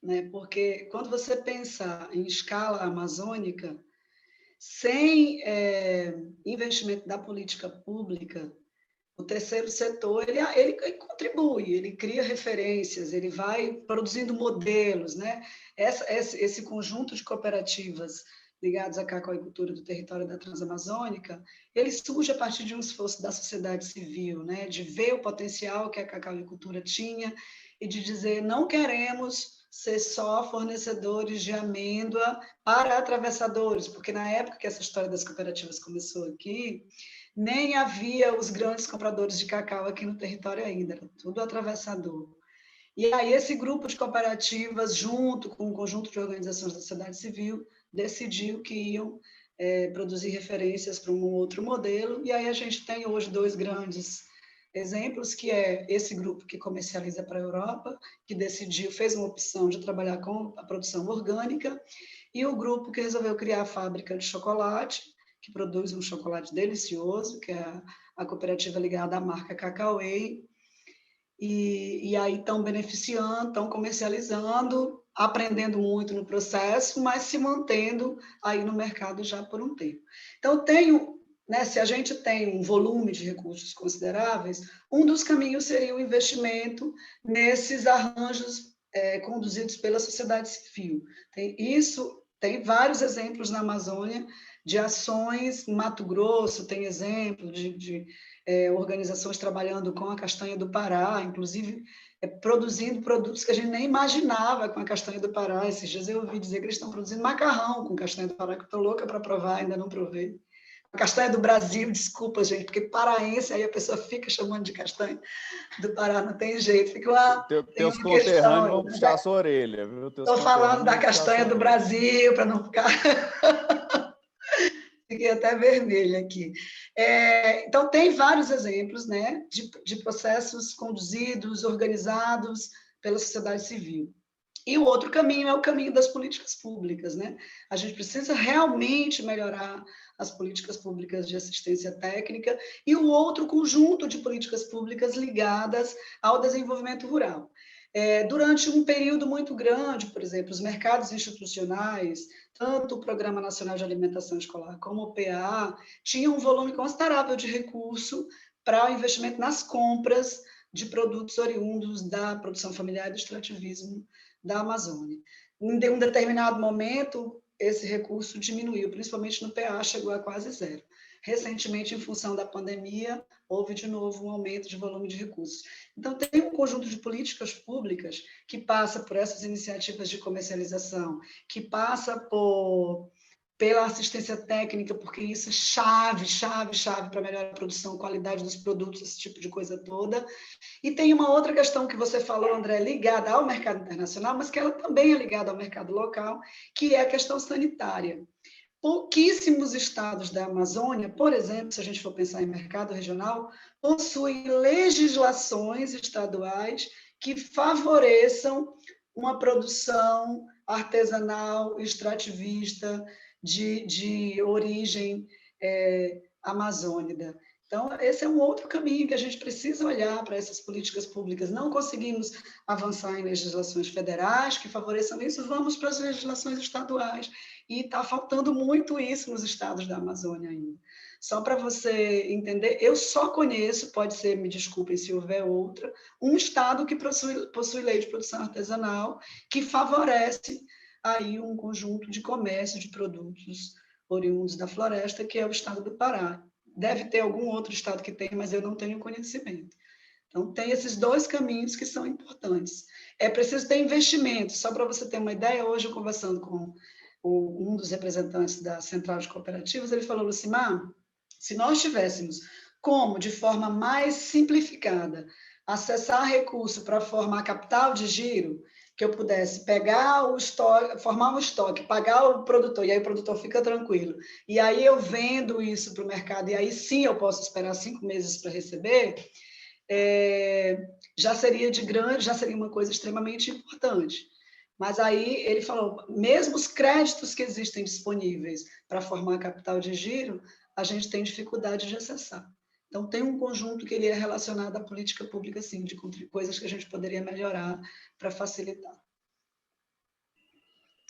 né? Porque quando você pensa em escala amazônica, sem investimento da política pública, o terceiro setor ele contribui, ele cria referências, ele vai produzindo modelos, né? Esse conjunto de cooperativas ligados à cacauicultura do território da Transamazônica, ele surge a partir de um esforço da sociedade civil, né? De ver o potencial que a cacauicultura tinha e de dizer, não queremos ser só fornecedores de amêndoa para atravessadores, porque na época que essa história das cooperativas começou aqui, nem havia os grandes compradores de cacau aqui no território ainda, era tudo atravessador. E aí esse grupo de cooperativas, junto com um conjunto de organizações da sociedade civil, decidiu que iam produzir referências para um outro modelo, e aí a gente tem hoje dois grandes exemplos, que é esse grupo que comercializa para a Europa, que decidiu, fez uma opção de trabalhar com a produção orgânica, e o grupo que resolveu criar a fábrica de chocolate, que produz um chocolate delicioso, que é a cooperativa ligada à marca Cacauê, e aí estão beneficiando, estão comercializando, aprendendo muito no processo, mas se mantendo aí no mercado já por um tempo. Então, se a gente tem um volume de recursos consideráveis, um dos caminhos seria o investimento nesses arranjos conduzidos pela sociedade civil. Tem vários exemplos na Amazônia de ações, em Mato Grosso tem exemplo de organizações trabalhando com a castanha do Pará, inclusive produzindo produtos que a gente nem imaginava com a castanha do Pará. Esses dias eu ouvi dizer que eles estão produzindo macarrão com castanha do Pará, que eu estou louca para provar, ainda não provei. A castanha do Brasil, desculpa, gente, porque paraense, aí a pessoa fica chamando de castanha do Pará, não tem jeito. Fica Teus conterrâneos vão puxar a sua orelha, viu? Estou falando da castanha do Brasil, para não ficar... Fiquei até vermelha aqui. Então, tem vários exemplos, né, de processos conduzidos, organizados pela sociedade civil. E o outro caminho é o caminho das políticas públicas, né? A gente precisa realmente melhorar as políticas públicas de assistência técnica e o outro conjunto de políticas públicas ligadas ao desenvolvimento rural. Durante um período muito grande, por exemplo, os mercados institucionais, tanto o Programa Nacional de Alimentação Escolar como o PA, tinham um volume considerável de recurso para o investimento nas compras de produtos oriundos da produção familiar e do extrativismo da Amazônia. Em um determinado momento, esse recurso diminuiu, principalmente no PA, chegou a quase zero. Recentemente, em função da pandemia, houve de novo um aumento de volume de recursos. Então, tem um conjunto de políticas públicas que passa por essas iniciativas de comercialização, que passa pela assistência técnica, porque isso é chave para melhorar a produção, qualidade dos produtos, esse tipo de coisa toda. E tem uma outra questão que você falou, André, ligada ao mercado internacional, mas que ela também é ligada ao mercado local, que é a questão sanitária. Pouquíssimos estados da Amazônia, por exemplo, se a gente for pensar em mercado regional, possuem legislações estaduais que favoreçam uma produção artesanal, extrativista, de origem amazônica. Então, esse é um outro caminho que a gente precisa olhar para essas políticas públicas. Não conseguimos avançar em legislações federais que favoreçam isso, vamos para as legislações estaduais. E está faltando muito isso nos estados da Amazônia ainda. Só para você entender, eu só conheço, pode ser, me desculpem se houver outra, um estado que possui lei de produção artesanal que favorece aí um conjunto de comércio de produtos oriundos da floresta, que é o estado do Pará. Deve ter algum outro estado que tem, mas eu não tenho conhecimento. Então, tem esses dois caminhos que são importantes. É preciso ter investimento. Só para você ter uma ideia, hoje eu conversando com um dos representantes da Central de Cooperativas, ele falou, Lucimar, se nós tivéssemos como, de forma mais simplificada, acessar recurso para formar capital de giro, que eu pudesse pegar o estoque, formar um estoque, pagar o produtor, e aí o produtor fica tranquilo. E aí eu vendo isso para o mercado, e aí sim eu posso esperar 5 meses para receber, já seria já seria uma coisa extremamente importante. Mas aí ele falou, mesmo os créditos que existem disponíveis para formar capital de giro, a gente tem dificuldade de acessar. Então, tem um conjunto que ele é relacionado à política pública, sim, de coisas que a gente poderia melhorar para facilitar.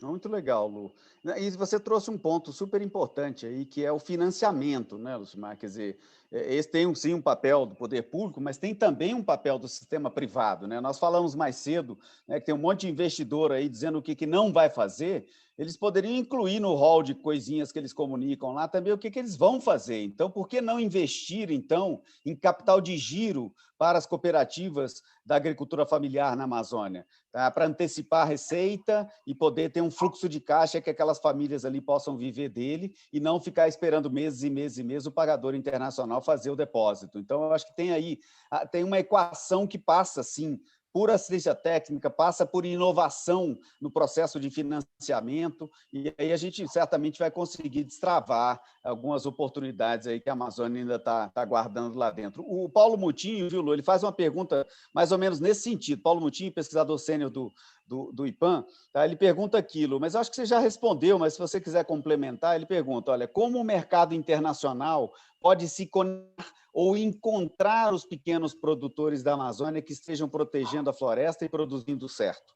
Muito legal, Lu. E você trouxe um ponto super importante aí, que é o financiamento, né, Lucimar? Quer dizer, esse tem sim um papel do poder público, mas tem também um papel do sistema privado, né? Nós falamos mais cedo, né, que tem um monte de investidor aí dizendo o que não vai fazer. Eles poderiam incluir no rol de coisinhas que eles comunicam lá também o que eles vão fazer. Então, por que não investir, então, em capital de giro para as cooperativas da agricultura familiar na Amazônia? Tá? Para antecipar a receita e poder ter um fluxo de caixa que aquelas famílias ali possam viver dele e não ficar esperando meses e meses e meses o pagador internacional fazer o depósito. Então, eu acho que tem uma equação que passa, sim, por assistência técnica, passa por inovação no processo de financiamento, e aí a gente certamente vai conseguir destravar algumas oportunidades aí que a Amazônia ainda está guardando lá dentro. O Paulo Mutinho, viu, Lu, ele faz uma pergunta mais ou menos nesse sentido. Paulo Mutinho, pesquisador sênior do IPAM, tá? Ele pergunta aquilo, mas eu acho que você já respondeu, mas se você quiser complementar, ele pergunta, olha, como o mercado internacional pode se conectar ou encontrar os pequenos produtores da Amazônia que estejam protegendo a floresta e produzindo certo?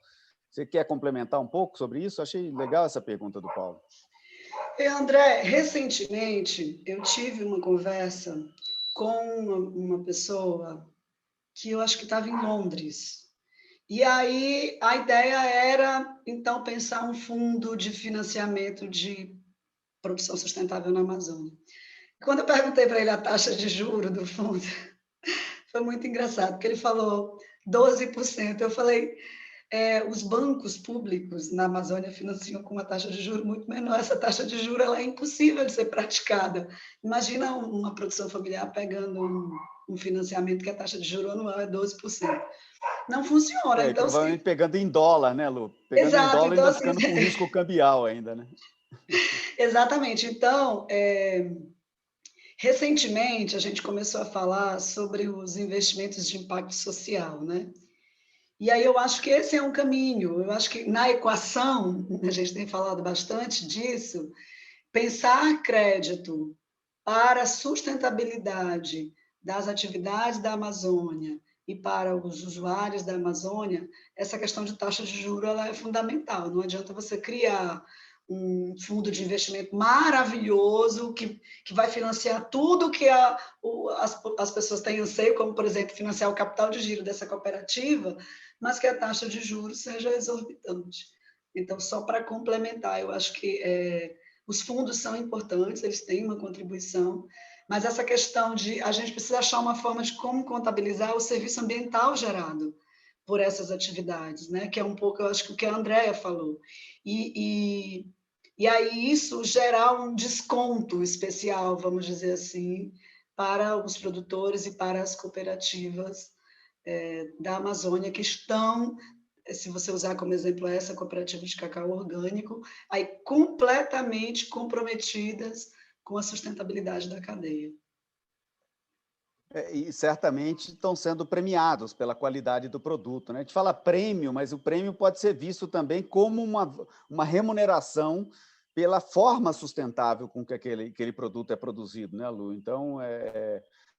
Você quer complementar um pouco sobre isso? Achei legal essa pergunta do Paulo. André, recentemente eu tive uma conversa com uma pessoa que eu acho que estava em Londres. E aí a ideia era, então, pensar um fundo de financiamento de produção sustentável na Amazônia. Quando eu perguntei para ele a taxa de juro do fundo, foi muito engraçado, porque ele falou 12%. Eu falei, os bancos públicos na Amazônia financiam com uma taxa de juros muito menor. Essa taxa de juros ela é impossível de ser praticada. Imagina uma produção familiar pegando um financiamento que a taxa de juros anual é 12%. Não funciona. Então, provavelmente pegando em dólar, né, Lu? Pegando Exato, em dólar então, ainda assim, ficando com risco cambial ainda, né? Exatamente. Então, recentemente a gente começou a falar sobre os investimentos de impacto social, né? E aí eu acho que esse é um caminho. Eu acho que na equação, a gente tem falado bastante disso, pensar crédito para a sustentabilidade das atividades da Amazônia e para os usuários da Amazônia, essa questão de taxa de juros ela é fundamental. Não adianta você criar um fundo de investimento maravilhoso que vai financiar tudo que as pessoas têm anseio, como, por exemplo, financiar o capital de giro dessa cooperativa, mas que a taxa de juros seja exorbitante. Então, só para complementar, eu acho que os fundos são importantes, eles têm uma contribuição, mas essa questão de a gente precisa achar uma forma de como contabilizar o serviço ambiental gerado por essas atividades, né? Que é um pouco, eu acho que o que a Andrea falou. E aí isso gerar um desconto especial, vamos dizer assim, para os produtores e para as cooperativas da Amazônia que estão, se você usar como exemplo essa cooperativa de cacau orgânico, aí completamente comprometidas com a sustentabilidade da cadeia. E certamente estão sendo premiados pela qualidade do produto, né? A gente fala prêmio, mas o prêmio pode ser visto também como uma remuneração pela forma sustentável com que aquele produto é produzido, né, Lu? Então,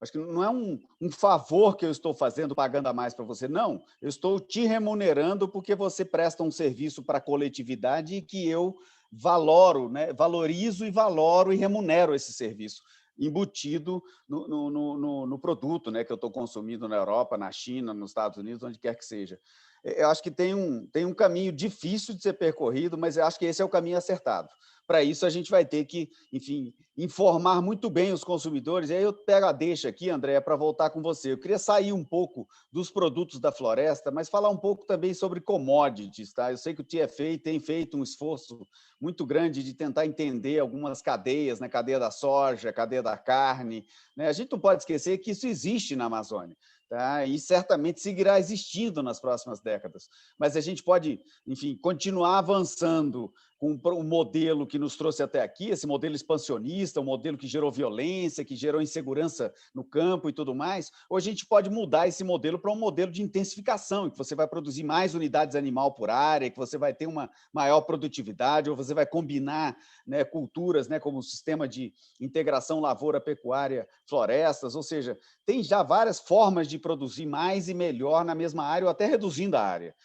acho que não é um favor que eu estou fazendo, pagando a mais para você, não. Eu estou te remunerando porque você presta um serviço para a coletividade e que eu valoro, né? Valorizo e valoro e remunero esse serviço embutido no produto, né, que eu estou consumindo na Europa, na China, nos Estados Unidos, onde quer que seja. Eu acho que tem um caminho difícil de ser percorrido, mas eu acho que esse é o caminho acertado. Para isso, a gente vai ter que, enfim, informar muito bem os consumidores. E aí eu pego a deixa aqui, André, para voltar com você. Eu queria sair um pouco dos produtos da floresta, mas falar um pouco também sobre commodities. Tá? Eu sei que o TFA tem feito um esforço muito grande de tentar entender algumas cadeias, né? Cadeia da soja, cadeia da carne. Né? A gente não pode esquecer que isso existe na Amazônia. tá? E certamente seguirá existindo nas próximas décadas. Mas a gente pode, enfim, continuar avançando com um modelo que nos trouxe até aqui, esse modelo expansionista, um modelo que gerou violência, que gerou insegurança no campo e tudo mais, ou a gente pode mudar esse modelo para um modelo de intensificação, em que você vai produzir mais unidades animal por área, que você vai ter uma maior produtividade, ou você vai combinar, né, culturas, né, como o sistema de integração lavoura-pecuária-florestas, ou seja, tem já várias formas de produzir mais e melhor na mesma área, ou até reduzindo a área.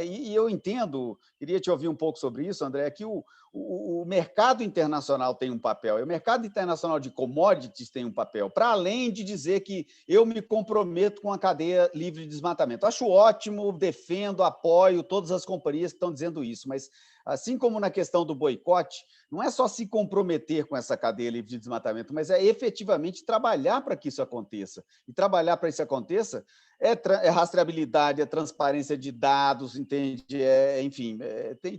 E eu entendo, queria te ouvir um pouco sobre isso, André, que o mercado internacional tem um papel, e o mercado internacional de commodities tem um papel, para além de dizer que eu me comprometo com a cadeia livre de desmatamento. Acho ótimo, defendo, apoio todas as companhias que estão dizendo isso, mas assim como na questão do boicote, não é só se comprometer com essa cadeia livre de desmatamento, mas é efetivamente trabalhar para que isso aconteça. E trabalhar para que isso aconteça é rastreabilidade, é transparência de dados, entende? Enfim,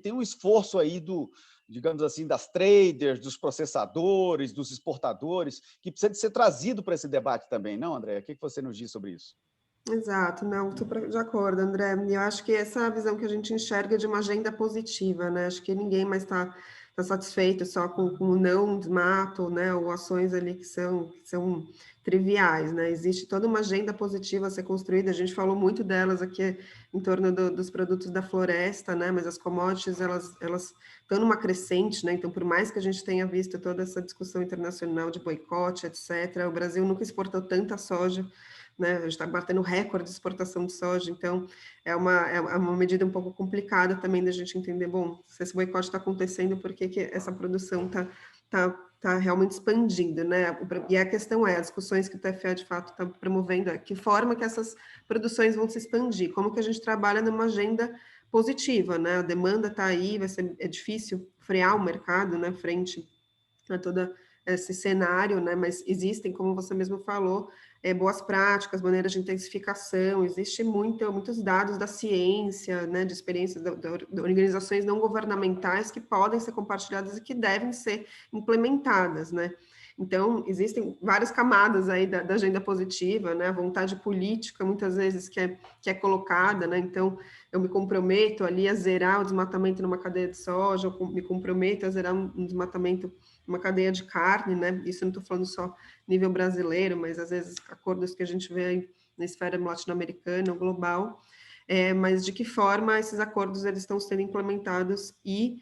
tem um esforço aí digamos assim, das traders, dos processadores, dos exportadores, que precisa de ser trazido para esse debate também, não, André? O que você nos diz sobre isso? Exato, não, estou de acordo, André. Eu acho que essa visão que a gente enxerga de uma agenda positiva, né? Acho que ninguém mais está satisfeito só com o não desmato, né? Ou ações ali que são triviais, né? Existe toda uma agenda positiva a ser construída. A gente falou muito delas aqui em torno dos produtos da floresta, né? Mas as commodities elas estão numa crescente, né? Então, por mais que a gente tenha visto toda essa discussão internacional de boicote, etc., o Brasil nunca exportou tanta soja, né? A gente está batendo recorde de exportação de soja, então é uma medida um pouco complicada também da gente entender, bom, se esse boicote está acontecendo, por que essa produção tá realmente expandindo, né? E a questão as discussões que o TFA de fato está promovendo que forma que essas produções vão se expandir, como que a gente trabalha numa agenda positiva, né? A demanda está aí, é difícil frear o mercado, né? Frente a todo esse cenário, né? Mas existem, como você mesmo falou, boas práticas, maneiras de intensificação, existe muitos dados da ciência, né, de experiências de organizações não governamentais que podem ser compartilhadas e que devem ser implementadas, né? Então, existem várias camadas aí da agenda positiva, né? A vontade política, muitas vezes, que é colocada, né? Então, eu me comprometo ali a zerar o desmatamento numa cadeia de soja, eu me comprometo a zerar um desmatamento numa cadeia de carne, né? Isso eu não estou falando só nível brasileiro, mas às vezes acordos que a gente vê aí na esfera latino-americana ou global, mas de que forma esses acordos eles estão sendo implementados e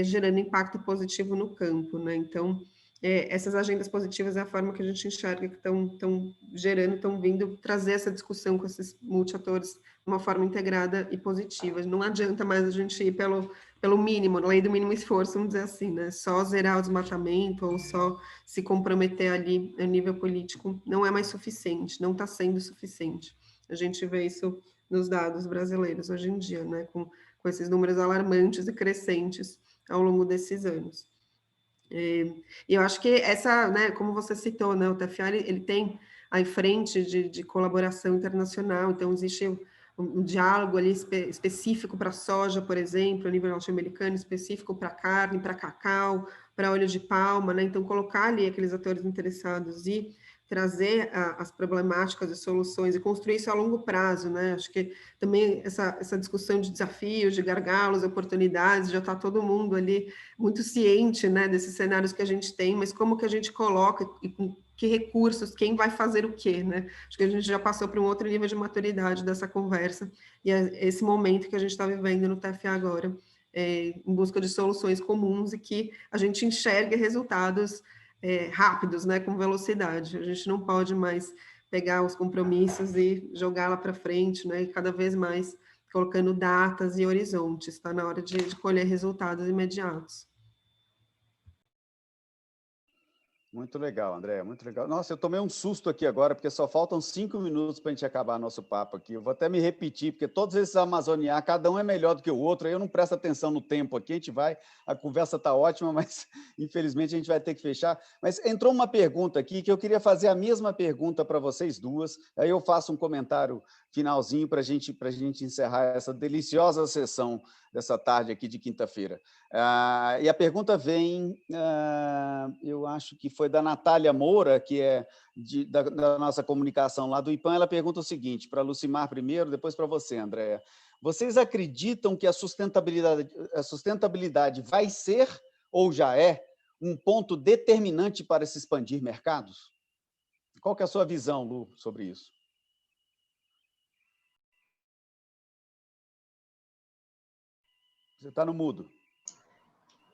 gerando impacto positivo no campo, né? Então, essas agendas positivas é a forma que a gente enxerga que estão gerando, estão vindo trazer essa discussão com esses multiatores de uma forma integrada e positiva. Não adianta mais a gente ir pelo mínimo, lei do mínimo esforço, vamos dizer assim, né? Só zerar o desmatamento ou só se comprometer ali a nível político não é mais suficiente, não está sendo suficiente. A gente vê isso nos dados brasileiros hoje em dia, né? Com esses números alarmantes e crescentes ao longo desses anos. E eu acho que essa, né, como você citou, né, o TFA ele tem aí frente de colaboração internacional, então existe um diálogo ali específico para soja, por exemplo, a nível norte-americano, específico para carne, para cacau, para óleo de palma, né? Então colocar ali aqueles atores interessados e trazer as problemáticas e soluções e construir isso a longo prazo, né? Acho que também essa discussão de desafios, de gargalos, oportunidades, já está todo mundo ali muito ciente, né, desses cenários que a gente tem, mas como que a gente coloca e com que recursos, quem vai fazer o quê, né? Acho que a gente já passou para um outro nível de maturidade dessa conversa e é esse momento que a gente está vivendo no TFA agora, em busca de soluções comuns e que a gente enxergue resultados rápidos, né, com velocidade. A gente não pode mais pegar os compromissos e jogar lá para frente, né, e cada vez mais colocando datas e horizontes. Está na hora de colher resultados imediatos. Muito legal, André, muito legal. Nossa, eu tomei um susto aqui agora, porque só faltam 5 minutos para a gente acabar nosso papo aqui. Eu vou até me repetir, porque todos esses amazonianos, cada um é melhor do que o outro, aí eu não presto atenção no tempo aqui, a gente vai, a conversa está ótima, mas infelizmente a gente vai ter que fechar. Mas entrou uma pergunta aqui, que eu queria fazer a mesma pergunta para vocês duas, aí eu faço um comentário finalzinho para a gente encerrar essa deliciosa sessão dessa tarde aqui de quinta-feira. E a pergunta vem, eu acho que foi da Natália Moura, que é da nossa comunicação lá do IPAM. Ela pergunta o seguinte, para a Lucimar primeiro, depois para você, Andréa. Vocês acreditam que a sustentabilidade vai ser, ou já é, um ponto determinante para se expandir mercados? Qual que é a sua visão, Lu, sobre isso? Você está no mudo.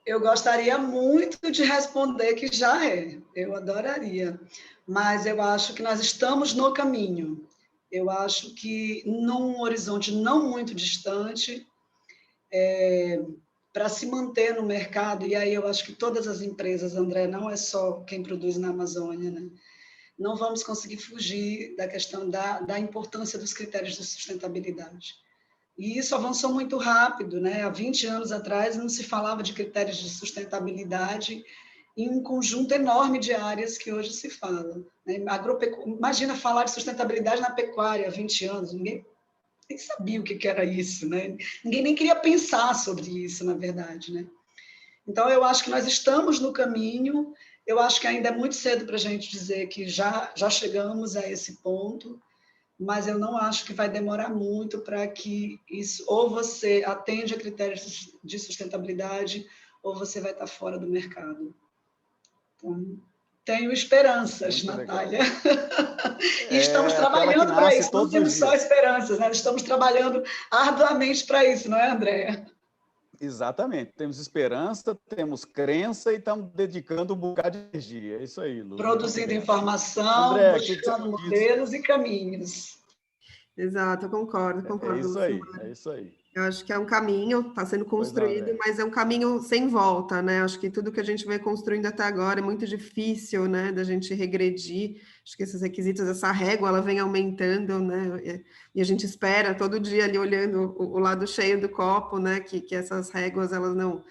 Eu gostaria muito de responder que já é, eu adoraria, mas eu acho que nós estamos no caminho. Eu acho que num horizonte não muito distante, para se manter no mercado, e aí eu acho que todas as empresas, André, não é só quem produz na Amazônia, né? Não vamos conseguir fugir da questão da importância dos critérios de sustentabilidade. E isso avançou muito rápido, né? Há 20 anos atrás não se falava de critérios de sustentabilidade em um conjunto enorme de áreas que hoje se fala, né? Imagina falar de sustentabilidade na pecuária há 20 anos, ninguém nem sabia o que era isso, né? Ninguém nem queria pensar sobre isso, na verdade, né? Então, eu acho que nós estamos no caminho, eu acho que ainda é muito cedo para a gente dizer que já chegamos a esse ponto, mas eu não acho que vai demorar muito para que isso, ou você atende a critérios de sustentabilidade, ou você vai estar fora do mercado. Então, tenho esperanças, muito Natália. E estamos trabalhando para isso, não temos só esperanças, né? Estamos trabalhando arduamente para isso, não é, Andréa? Exatamente. Temos esperança, temos crença e estamos dedicando um bocado de energia. É isso aí, Lu. Produzindo informação, André, buscando modelos e caminhos. Exato, eu concordo. É isso aí, é isso aí. Eu acho que é um caminho, está sendo construído, mas é um caminho sem volta, né? Acho que tudo que a gente vem construindo até agora é muito difícil, né, da gente regredir. Acho que esses requisitos, essa régua, ela vem aumentando, né? E a gente espera todo dia ali olhando o lado cheio do copo, né? Que essas réguas elas não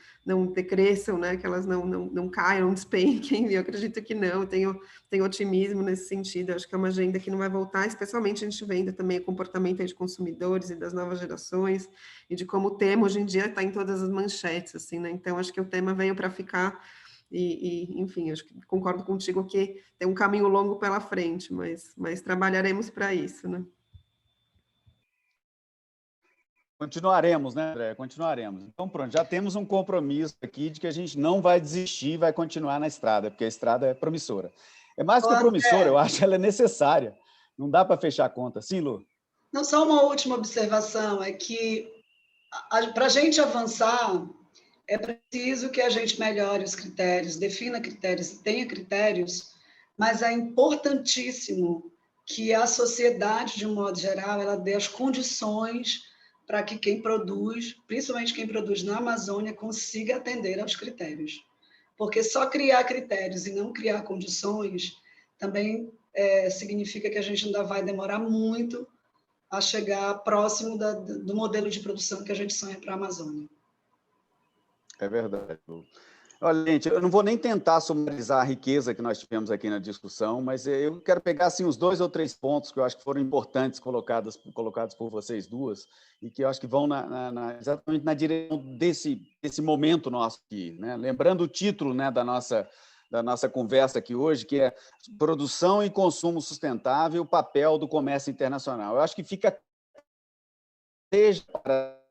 decresçam, né? Que elas não caiam, não despenquem. Eu acredito que não. Tenho otimismo nesse sentido. Acho que é uma agenda que não vai voltar, especialmente a gente vendo também o comportamento de consumidores e das novas gerações, e de como o tema hoje em dia está em todas as manchetes, assim, né? Então, acho que o tema veio para ficar enfim, acho que concordo contigo que tem um caminho longo pela frente, mas trabalharemos para isso, né? Continuaremos, né, André? Continuaremos. Então, pronto, já temos um compromisso aqui de que a gente não vai desistir, vai continuar na estrada, porque a estrada é promissora. É mais que promissora, eu acho que ela é necessária. Não dá para fechar a conta. Sim, Lu? Não, só uma última observação, é que para a gente avançar, é preciso que a gente melhore os critérios, defina critérios, tenha critérios, mas é importantíssimo que a sociedade, de um modo geral, ela dê as condições para que quem produz, principalmente quem produz na Amazônia, consiga atender aos critérios. Porque só criar critérios e não criar condições também significa que a gente ainda vai demorar muito a chegar próximo do modelo de produção que a gente sonha para a Amazônia. É verdade. Olha, gente, eu não vou nem tentar sumarizar a riqueza que nós tivemos aqui na discussão, mas eu quero pegar assim, os 2 ou 3 pontos que eu acho que foram importantes colocados por vocês duas e que eu acho que vão exatamente na direção desse momento nosso aqui, né? Lembrando o título, né, da nossa conversa aqui hoje, que é Produção e Consumo Sustentável, o papel do comércio internacional. Eu acho que fica para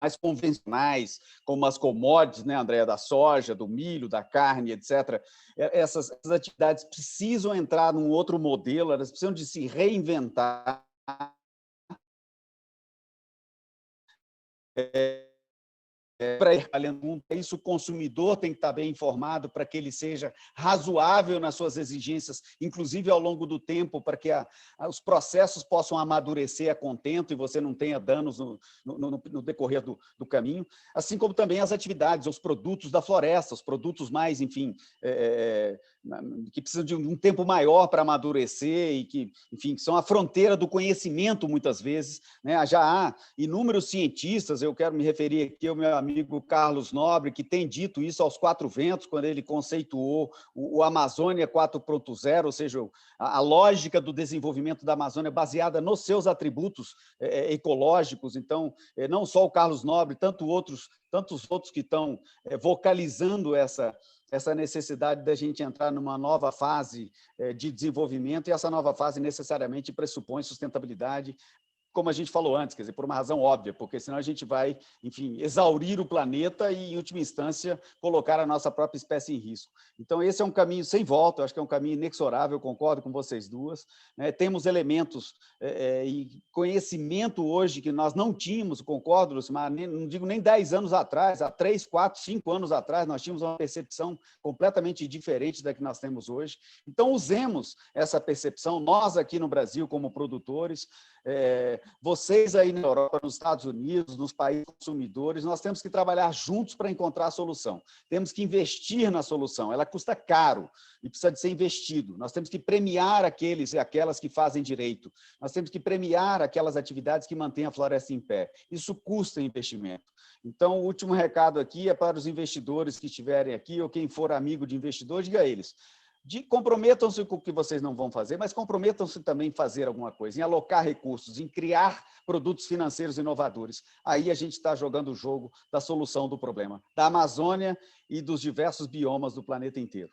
mais convencionais, como as commodities, né, Andréa, da soja, do milho, da carne, etc. Essas atividades precisam entrar num outro modelo, elas precisam de se reinventar. Para ir valendo isso, o consumidor tem que estar bem informado para que ele seja razoável nas suas exigências, inclusive ao longo do tempo, para que os processos possam amadurecer a contento e você não tenha danos no decorrer do caminho, assim como também as atividades, os produtos da floresta, os produtos mais, enfim, que precisam de um tempo maior para amadurecer e que, enfim, que são a fronteira do conhecimento, muitas vezes, né? Já há inúmeros cientistas, eu quero me referir aqui ao meu amigo amigo Carlos Nobre, que tem dito isso aos quatro ventos, quando ele conceituou o Amazônia 4.0, ou seja, a lógica do desenvolvimento da Amazônia baseada nos seus atributos ecológicos. Então, não só o Carlos Nobre, tantos outros que estão vocalizando essa necessidade da gente entrar numa nova fase de desenvolvimento, e essa nova fase necessariamente pressupõe sustentabilidade, como a gente falou antes, quer dizer, por uma razão óbvia, porque senão a gente vai, enfim, exaurir o planeta e, em última instância, colocar a nossa própria espécie em risco. Então, esse é um caminho sem volta, eu acho que é um caminho inexorável, eu concordo com vocês duas, né? Temos elementos e conhecimento hoje que nós não tínhamos, concordo, Lucimar, não digo nem 10 anos atrás, há 3, 4, 5 anos atrás, nós tínhamos uma percepção completamente diferente da que nós temos hoje. Então, usemos essa percepção, nós aqui no Brasil, como produtores, vocês aí na Europa, nos Estados Unidos, nos países consumidores, nós temos que trabalhar juntos para encontrar a solução. Temos que investir na solução, ela custa caro e precisa de ser investido. Nós temos que premiar aqueles e aquelas que fazem direito. Nós temos que premiar aquelas atividades que mantêm a floresta em pé. Isso custa investimento. Então, o último recado aqui é para os investidores que estiverem aqui, ou quem for amigo de investidor, diga a eles: comprometam-se com o que vocês não vão fazer, mas comprometam-se também em fazer alguma coisa, em alocar recursos, em criar produtos financeiros inovadores. Aí a gente está jogando o jogo da solução do problema, da Amazônia e dos diversos biomas do planeta inteiro.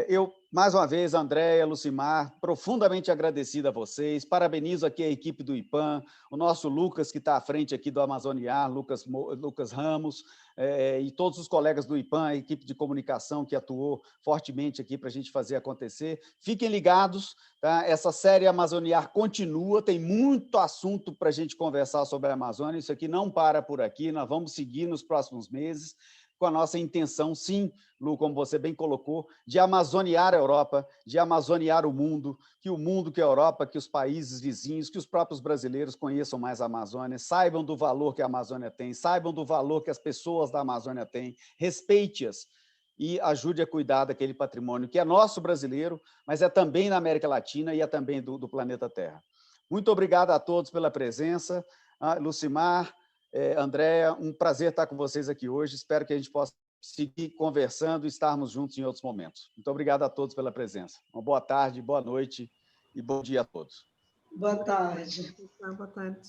Eu, mais uma vez, Andréia, Lucimar, profundamente agradecido a vocês, parabenizo aqui a equipe do IPAM, o nosso Lucas, que está à frente aqui do Amazoniar, Lucas Ramos, e todos os colegas do IPAM, a equipe de comunicação que atuou fortemente aqui para a gente fazer acontecer. Fiquem ligados, tá? Essa série Amazoniar continua, tem muito assunto para a gente conversar sobre a Amazônia, isso aqui não para por aqui, nós vamos seguir nos próximos meses, com a nossa intenção, sim, Lu, como você bem colocou, de amazoniar a Europa, de amazoniar o mundo, que a Europa, que os países vizinhos, que os próprios brasileiros conheçam mais a Amazônia, saibam do valor que a Amazônia tem, saibam do valor que as pessoas da Amazônia têm, respeite-as e ajude a cuidar daquele patrimônio que é nosso brasileiro, mas é também na América Latina e é também do planeta Terra. Muito obrigado a todos pela presença. Lucimar, Andréia, um prazer estar com vocês aqui hoje. Espero que a gente possa seguir conversando e estarmos juntos em outros momentos. Muito obrigado a todos pela presença. Uma boa tarde, boa noite e bom dia a todos. Boa tarde. Boa tarde.